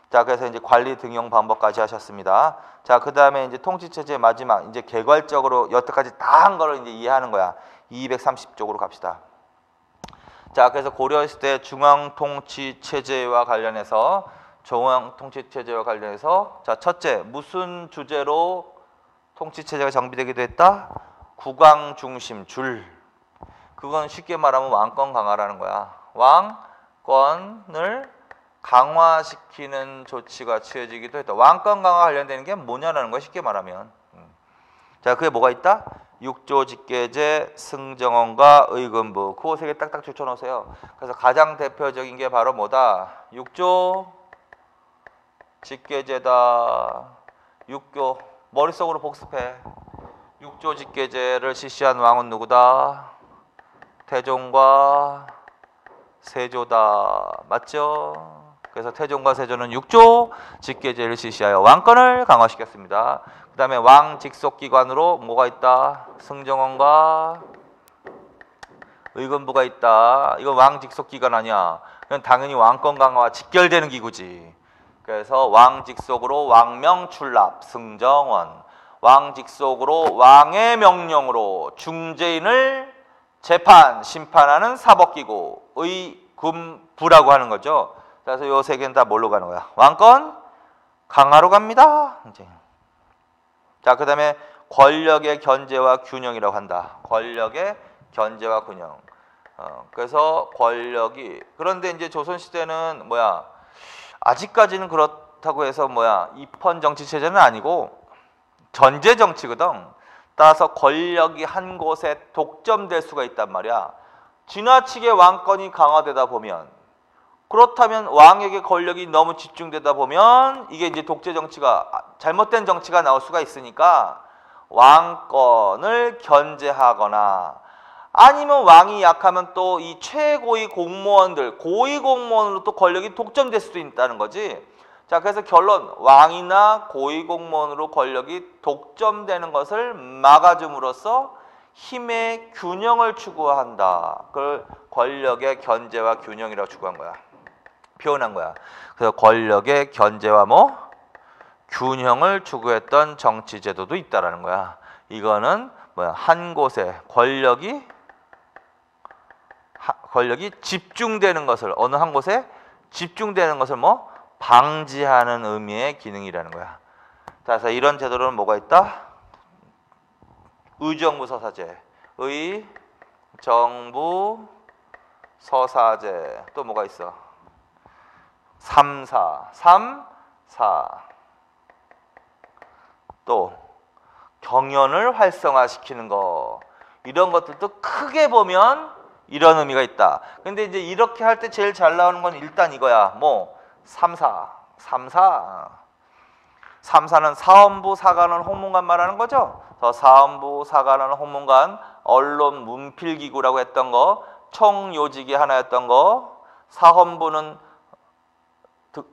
자, 그래서 이제 관리 등용 방법까지 하셨습니다. 자, 그 다음에 이제 통치체제의 마지막, 이제 개괄적으로 여태까지 다 한 거를 이제 이해하는 거야. 230쪽으로 갑시다. 자, 그래서 고려시대 중앙통치체제와 관련해서 자, 첫째, 무슨 주제로 통치체제가 정비되기도 했다? 국왕 중심 줄. 그건 쉽게 말하면 왕권 강화라는 거야. 왕권을 강화시키는 조치가 취해지기도 했다. 왕권 강화 관련되는 게 뭐냐라는 거야, 쉽게 말하면. 자, 그게 뭐가 있다? 육조 직계제, 승정원과 의금부. 그거 세 개 딱딱 줄쳐놓으세요. 그래서 가장 대표적인 게 바로 뭐다? 육조 직계제다. 육교 머릿속으로 복습해. 육조 직계제를 실시한 왕은 누구다? 태종과 세조다. 맞죠? 그래서 태종과 세조는 육조 직계제를 실시하여 왕권을 강화시켰습니다. 그 다음에 왕 직속기관으로 뭐가 있다? 승정원과 의금부가 있다. 이건 왕 직속기관 아니야. 이건 당연히 왕권 강화와 직결되는 기구지. 그래서 왕 직속으로 왕명 출납 승정원, 왕 직속으로 왕의 명령으로 중재인을 재판, 심판하는 사법기구 의금부라고 하는 거죠. 그래서 요 세 개는 다 뭘로 가는 거야? 왕권 강화로 갑니다. 이제. 자, 그 다음에 권력의 견제와 균형이라고 한다. 권력의 견제와 균형. 그래서 권력이, 그런데 이제 조선시대는 뭐야? 아직까지는 그렇다고 해서 뭐야? 입헌 정치 체제는 아니고 전제 정치거든. 따라서 권력이 한 곳에 독점될 수가 있단 말이야. 지나치게 왕권이 강화되다 보면, 그렇다면 왕에게 권력이 너무 집중되다 보면 이게 이제 독재 정치가, 잘못된 정치가 나올 수가 있으니까 왕권을 견제하거나, 아니면 왕이 약하면 또 이 최고위 공무원들, 고위 공무원으로 또 권력이 독점될 수도 있다는 거지. 자, 그래서 결론, 왕이나 고위 공무원으로 권력이 독점되는 것을 막아줌으로써 힘의 균형을 추구한다. 그걸 권력의 견제와 균형이라고 추구한 거야. 표현한 거야. 그래서 권력의 견제와 균형을 추구했던 정치 제도도 있다라는 거야. 이거는 뭐야? 한 곳에 권력이 집중되는 것을, 어느 한 곳에 집중되는 것을 방지하는 의미의 기능이라는 거야. 자, 그래서 이런 제도로는 뭐가 있다? 의정부 서사제, 의정부 서사제. 또 뭐가 있어? 삼사. 또 경연을 활성화시키는 거. 이런 것들도 크게 보면 이런 의미가 있다. 근데 이제 이렇게 할 때 제일 잘 나오는 건 일단 이거야. 삼사는 사헌부, 사관원, 홍문관 말하는 거죠. 사헌부, 사관원, 홍문관, 언론 문필기구라고 했던 거, 총요직이 하나였던 거. 사헌부는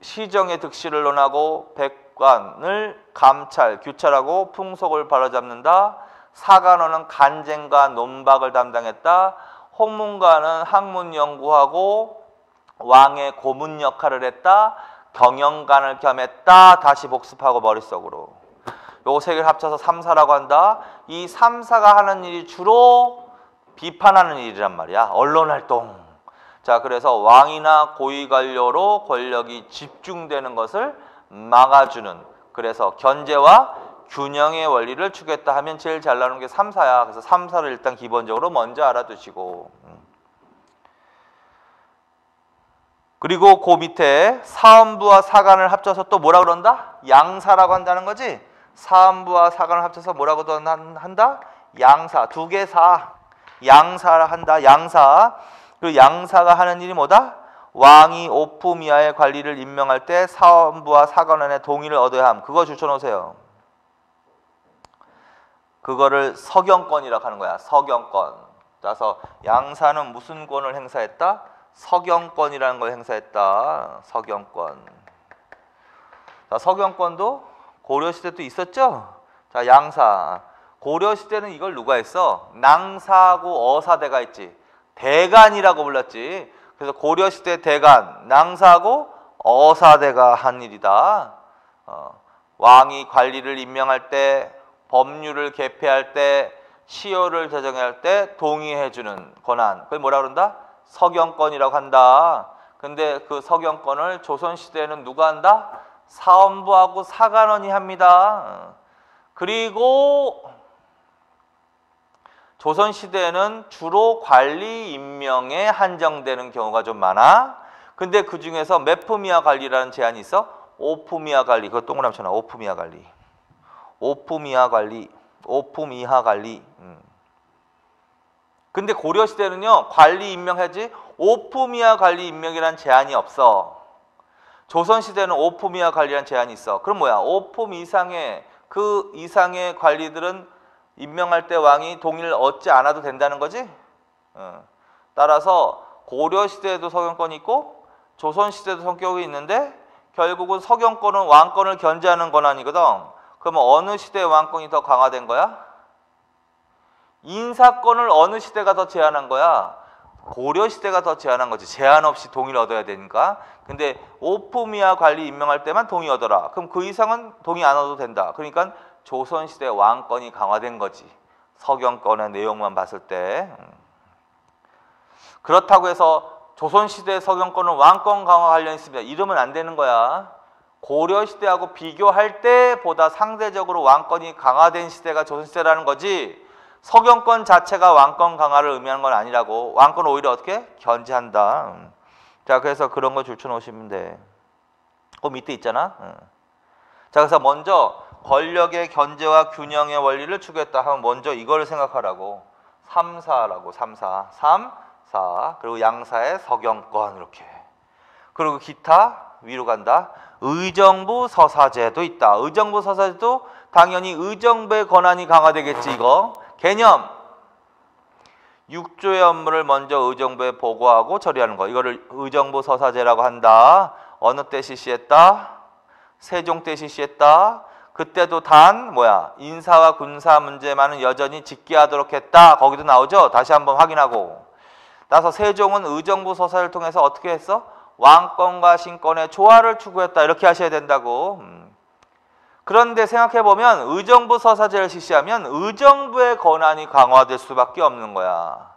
시정의 득실을 논하고 백관을 감찰, 규찰하고 풍속을 바로잡는다. 사관원은 간쟁과 논박을 담당했다. 홍문관은 학문 연구하고 왕의 고문 역할을 했다. 경영관을 겸했다. 다시 복습하고 머릿속으로. 요거 세 개를 합쳐서 삼사라고 한다. 이 삼사가 하는 일이 주로 비판하는 일이란 말이야. 언론활동. 자, 그래서 왕이나 고위관료로 권력이 집중되는 것을 막아주는, 그래서 견제와 균형의 원리를 추구했다 하면 제일 잘 나오는 게 삼사야. 그래서 삼사를 일단 기본적으로 먼저 알아두시고, 그리고 그 밑에 사헌부와 사관을 합쳐서 또 뭐라 그런다? 양사라고 한다는 거지. 사헌부와 사관을 합쳐서 뭐라고 한다? 양사. 두 개 사. 양사라 한다. 양사. 그 양사가 하는 일이 뭐다? 왕이 오품이하의 관리를 임명할 때 사헌부와 사관원의 동의를 얻어야 함. 그거 줄쳐놓으세요. 그거를 서경권이라고 하는 거야. 서경권. 그래서 양사는 무슨 권을 행사했다? 서경권이라는 걸 행사했다. 서경권. 자, 서경권도 고려시대도 있었죠? 자, 양사. 고려시대는 이걸 누가 했어? 낭사하고 어사대가 있지. 대간이라고 불렀지. 그래서 고려시대 대간, 낭사하고 어사대가 한 일이다. 왕이 관리를 임명할 때, 법률을 개폐할 때, 시효를 제정할 때 동의해주는 권한. 그걸 뭐라 그런다? 서경권이라고 한다. 근데 그 서경권을 조선시대에는 누가 한다? 사헌부하고 사관원이 합니다. 그리고 조선시대에는 주로 관리 임명에 한정되는 경우가 좀 많아. 근데 그 중에서 매품이하 관리라는 제한이 있어. 오품이하 관리. 그거 동그라미 쳐놔. 오품이하 관리. 오품이하 관리. 오품이하 관리. 근데 고려시대는요, 관리 임명하지 오품이하 관리 임명이라는 제한이 없어. 조선시대는 5품 이하 관리라는 제한이 있어. 그럼 뭐야? 5품 이상의 그 이상의 관리들은 임명할 때 왕이 동의를 얻지 않아도 된다는 거지. 따라서 고려시대에도 서경권이 있고 조선시대도 성격이 있는데 결국은 서경권은 왕권을 견제하는 권한이거든. 그러면 어느 시대의 왕권이 더 강화된 거야? 인사권을 어느 시대가 더 제한한 거야? 고려시대가 더 제한한 거지. 제한 없이 동의를 얻어야 되니까. 근데 5품 이하 관리 임명할 때만 동의 얻어라. 그럼 그 이상은 동의 안 얻어도 된다. 그러니까 조선시대 왕권이 강화된 거지. 서경권의 내용만 봤을 때. 그렇다고 해서 조선시대 서경권은 왕권 강화 관련이 있습니다. 이러면 안 되는 거야. 고려시대하고 비교할 때보다 상대적으로 왕권이 강화된 시대가 조선시대라는 거지, 서경권 자체가 왕권 강화를 의미하는 건 아니라고. 왕권을 오히려 어떻게? 견제한다. 자, 그래서 그런 거 줄쳐놓으시면 돼. 그 밑에 있잖아. 자, 그래서 먼저 권력의 견제와 균형의 원리를 추구했다 하면 먼저 이걸 생각하라고. 3, 4라고. 3, 4. 3, 4. 그리고 양사의 서경권 이렇게. 그리고 기타 위로 간다. 의정부 서사제도 있다. 의정부 서사제도 당연히 의정부의 권한이 강화되겠지. 이거 개념. 6조의 업무를 먼저 의정부에 보고하고 처리하는 거. 이거를 의정부 서사제라고 한다. 어느 때 실시했다? 세종 때 실시했다. 그때도 단 뭐야? 인사와 군사 문제만은 여전히 직기하도록 했다. 거기도 나오죠. 다시 한번 확인하고. 따라서 세종은 의정부 서사를 통해서 어떻게 했어? 왕권과 신권의 조화를 추구했다. 이렇게 하셔야 된다고. 그런데 생각해보면 의정부 서사제를 실시하면 의정부의 권한이 강화될 수밖에 없는 거야.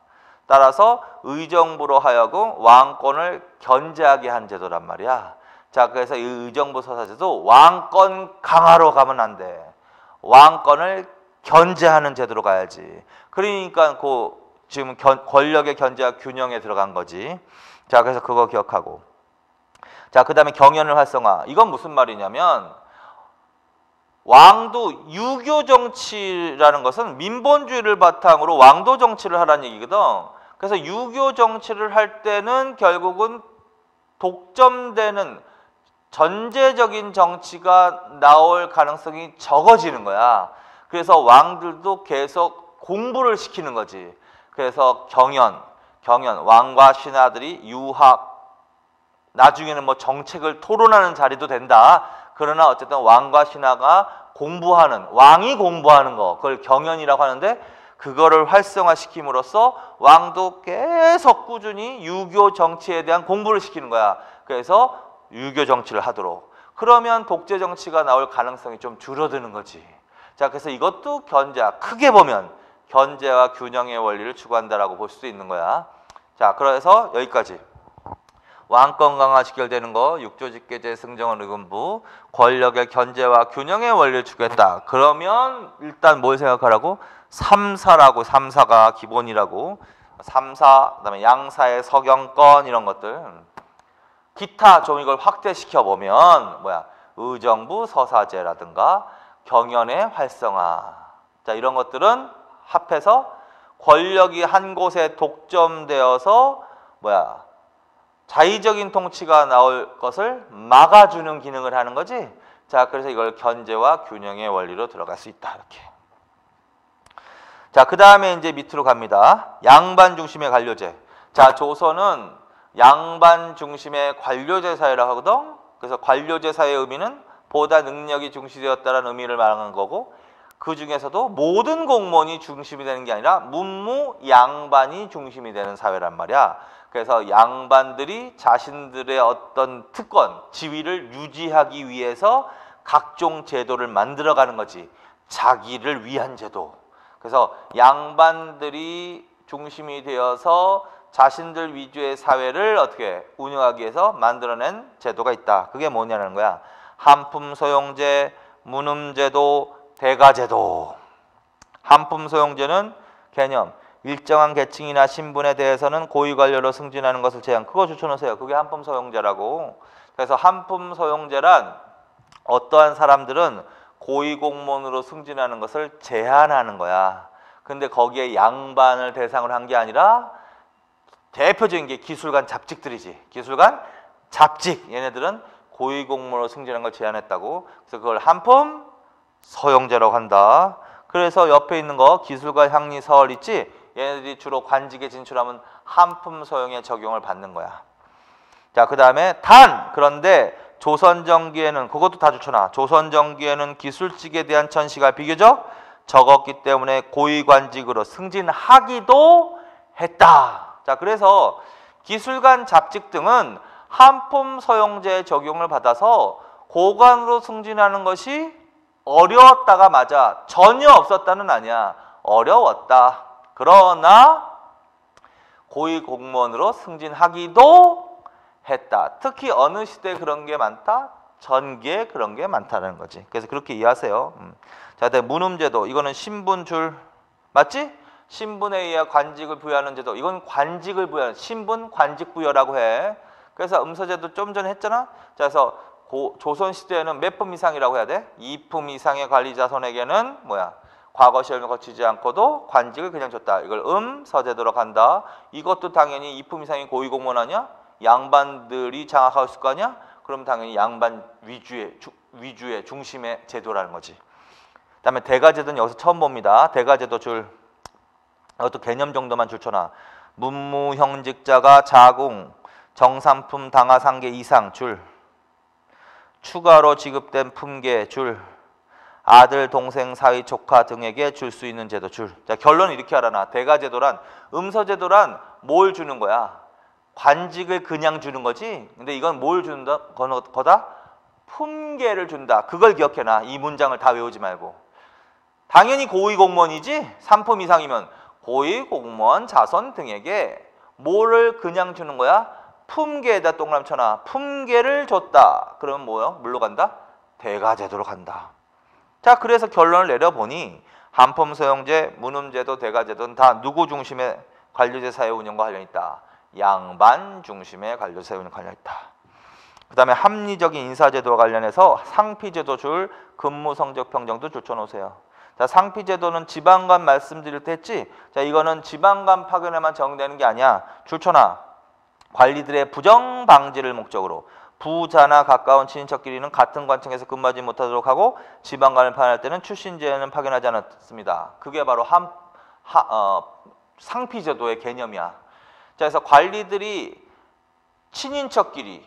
따라서 의정부로 하여금 왕권을 견제하게 한 제도란 말이야. 자, 그래서 이 의정부 서사제도 왕권 강화로 가면 안 돼. 왕권을 견제하는 제도로 가야지. 그러니까 지금 권력의 견제와 균형에 들어간 거지. 자, 그래서 그거 기억하고. 자, 그 다음에 경연을 활성화. 이건 무슨 말이냐면 왕도 유교 정치라는 것은 민본주의를 바탕으로 왕도 정치를 하라는 얘기거든. 그래서 유교 정치를 할 때는 결국은 독점되는 전제적인 정치가 나올 가능성이 적어지는 거야. 그래서 왕들도 계속 공부를 시키는 거지. 그래서 경연, 왕과 신하들이 유학, 나중에는 뭐 정책을 토론하는 자리도 된다. 그러나 어쨌든 왕과 신하가 공부하는, 왕이 공부하는 거, 그걸 경연이라고 하는데, 그거를 활성화시킴으로써 왕도 계속 꾸준히 유교 정치에 대한 공부를 시키는 거야. 그래서 유교 정치를 하도록. 그러면 독재 정치가 나올 가능성이 좀 줄어드는 거지. 자, 그래서 이것도 크게 보면 견제와 균형의 원리를 추구한다라고 볼 수 있는 거야. 자, 그래서 여기까지. 왕권 강화 직결되는 거, 6조 직계제 승정원 의금부, 권력의 견제와 균형의 원리를 추구했다. 그러면 일단 뭘 생각하라고? 3, 4라고. 3, 4가 기본이라고. 3, 4, 그다음에 양사의 서경권 이런 것들. 기타 좀 이걸 확대시켜 보면 뭐야? 의정부 서사제라든가 경연의 활성화. 자, 이런 것들은 합해서 권력이 한 곳에 독점되어서 뭐야? 자의적인 통치가 나올 것을 막아주는 기능을 하는 거지. 자, 그래서 이걸 견제와 균형의 원리로 들어갈 수 있다. 이렇게. 자, 그 다음에 이제 밑으로 갑니다. 양반 중심의 관료제. 자, 조선은 양반 중심의 관료제 사회라고 하거든. 그래서 관료제 사회의 의미는 보다 능력이 중시되었다는 의미를 말하는 거고, 그 중에서도 모든 공무원이 중심이 되는 게 아니라 문무 양반이 중심이 되는 사회란 말이야. 그래서 양반들이 자신들의 어떤 특권, 지위를 유지하기 위해서 각종 제도를 만들어가는 거지. 자기를 위한 제도. 그래서 양반들이 중심이 되어서 자신들 위주의 사회를 어떻게 운영하기 위해서 만들어낸 제도가 있다. 그게 뭐냐는 거야. 한품소용제, 문음제도, 대가제도. 한품소용제는 개념. 일정한 계층이나 신분에 대해서는 고위관료로 승진하는 것을 제한. 그거 추천하세요. 그게 한품소용제라고. 그래서 한품소용제란 어떠한 사람들은 고위공무원으로 승진하는 것을 제한하는 거야. 근데 거기에 양반을 대상으로 한 게 아니라 대표적인 게 기술관 잡직들이지. 기술관 잡직. 얘네들은 고위공무원으로 승진하는 걸 제한했다고. 그래서 그걸 한품 서용제라고 한다. 그래서 옆에 있는 거 기술과 향리 서얼 있지? 얘네들이 주로 관직에 진출하면 한품 서용에 적용을 받는 거야. 자, 그 다음에 단! 그런데 조선전기에는 그것도 다 좋잖아. 조선전기에는 기술직에 대한 천시가 비교적 적었기 때문에 고위관직으로 승진하기도 했다. 자, 그래서 기술관 잡직 등은 한품 서용제 적용을 받아서 고관으로 승진하는 것이 어려웠다가 맞아. 전혀 없었다는 아니야. 어려웠다. 그러나 고위공무원으로 승진하기도 했다. 특히 어느 시대에 그런 게 많다? 전기에 그런 게 많다는 거지. 그래서 그렇게 이해하세요. 자, 그다음에 문음제도. 이거는 신분줄 맞지? 신분에 의해 관직을 부여하는 제도. 이건 관직을 부여하는 신분 관직 부여라고 해. 그래서 음서제도 좀 전에 했잖아. 자, 그래서 조선시대에는 몇 품 이상이라고 해야 돼? 2품 이상의 관리자손에게는 뭐야? 과거 시험을 거치지 않고도 관직을 그냥 줬다. 이걸 음서제도로 간다. 이것도 당연히 2품 이상의 고위공무원 아니야? 양반들이 장악하고 있을 거 아니야? 그럼 당연히 양반 위주의 중심의 제도라는 거지. 그 다음에 대가제도는 여기서 처음 봅니다. 대가제도 줄. 이것도 개념 정도만 줄쳐놔. 문무형직자가 자궁, 정삼품 당하상계 이상 줄. 추가로 지급된 품계 줄. 아들, 동생, 사위, 조카 등에게 줄 수 있는 제도 줄. 자, 결론은 이렇게 알아놔. 대가제도란, 음서제도란 뭘 주는 거야? 관직을 그냥 주는 거지. 근데 이건 뭘 준다? 거다? 품계를 준다. 그걸 기억해놔. 이 문장을 다 외우지 말고. 당연히 고위공무원이지. 3품 이상이면 고위공무원 자손 등에게 뭐를 그냥 주는 거야? 품계에다 동그라미 쳐놔. 품계를 줬다. 그러면 뭐요? 뭘로 간다? 대가제도로 간다. 자, 그래서 결론을 내려보니 한품 서용제, 문음제도, 대가제도는 다 누구 중심의 관료제 사회 운영과 관련이 있다. 양반 중심의 관료제 사회 운영과 관련이 있다. 그 다음에 합리적인 인사제도와 관련해서 상피제도 줄, 근무성적 평정도 줄쳐놓으세요. 자, 상피제도는 지방관 말씀드릴 때 했지? 자, 이거는 지방관 파견에만 적용되는 게 아니야. 줄쳐놔. 관리들의 부정 방지를 목적으로 부자나 가까운 친인척끼리는 같은 관청에서 근무하지 못하도록 하고 지방관을 파견할 때는 출신제는 파견하지 않았습니다. 그게 바로 상피제도의 개념이야. 자, 그래서 관리들이 친인척끼리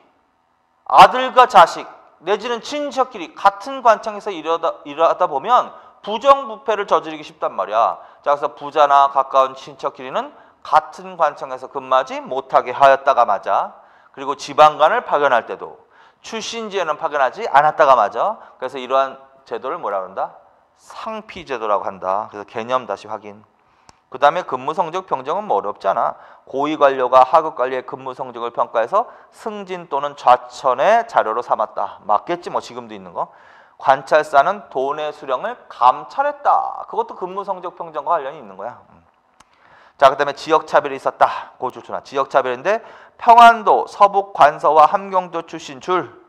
아들과 자식 내지는 친인척끼리 같은 관청에서 일하다 보면 부정부패를 저지르기 쉽단 말이야. 자, 그래서 부자나 가까운 친척끼리는 같은 관청에서 근무하지 못하게 하였다가 맞아. 그리고 지방관을 파견할 때도 출신지에는 파견하지 않았다가 맞아. 그래서 이러한 제도를 뭐라 그런다? 상피제도라고 한다. 그래서 개념 다시 확인. 그 다음에 근무성적 평정은 뭐 어렵지 않아. 고위관료가 하급관리의 근무성적을 평가해서 승진 또는 좌천의 자료로 삼았다. 맞겠지 뭐 지금도 있는 거. 관찰사는 돈의 수령을 감찰했다. 그것도 근무성적 평정과 관련이 있는 거야. 자, 그 다음에 지역차별이 있었다. 그거 좋잖아. 지역차별인데 평안도, 서북, 관서와 함경도 출신 줄.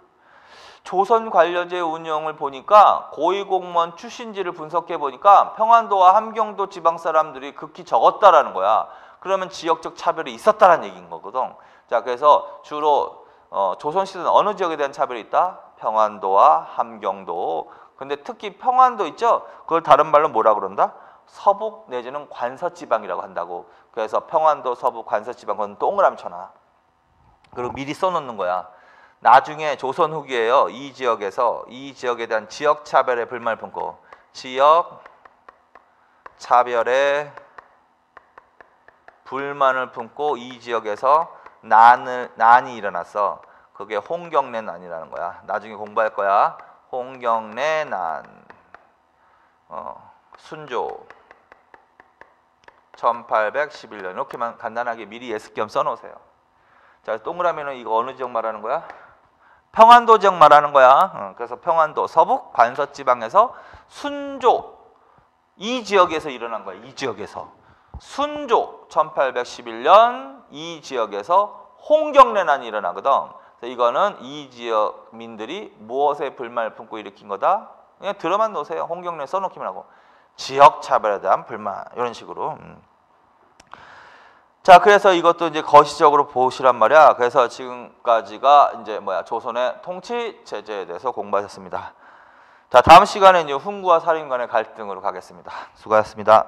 조선 관료제 운영을 보니까 고위공무원 출신지를 분석해 보니까 평안도와 함경도 지방 사람들이 극히 적었다라는 거야. 그러면 지역적 차별이 있었다라는 얘기인 거거든. 자, 그래서 주로 조선시대는 어느 지역에 대한 차별이 있다? 평안도와 함경도. 근데 특히 평안도 있죠? 그걸 다른 말로 뭐라 그런다? 서북 내지는 관서지방이라고 한다고. 그래서 평안도, 서북, 관서지방 그건 동그라미 쳐놔. 그리고 미리 써놓는 거야. 나중에 조선 후기에요. 이 지역에서 이 지역에 대한 지역 차별의 불만을 품고 지역 차별의 불만을 품고 이 지역에서 난이 일어났어. 그게 홍경래 난이라는 거야. 나중에 공부할 거야. 홍경래 난. 순조 1811년 이렇게만 간단하게 미리 예습겸 써놓으세요. 자, 동그라미는 이거 어느 지역 말하는 거야? 평안도 지역 말하는 거야. 그래서 평안도 서북 관서지방에서 순조 이 지역에서 일어난 거야. 이 지역에서 순조 1811년 이 지역에서 홍경래난이 일어나거든. 그래서 이거는 이 지역 민들이 무엇에 불만을 품고 일으킨 거다? 그냥 들어만 놓으세요. 홍경래 써놓기만 하고 지역 차별에 대한 불만 이런 식으로. 자, 그래서 이것도 이제 거시적으로 보시란 말이야. 그래서 지금까지가 이제 조선의 통치 체제에 대해서 공부하셨습니다. 자, 다음 시간에는 훈구와 사림 간의 갈등으로 가겠습니다. 수고하셨습니다.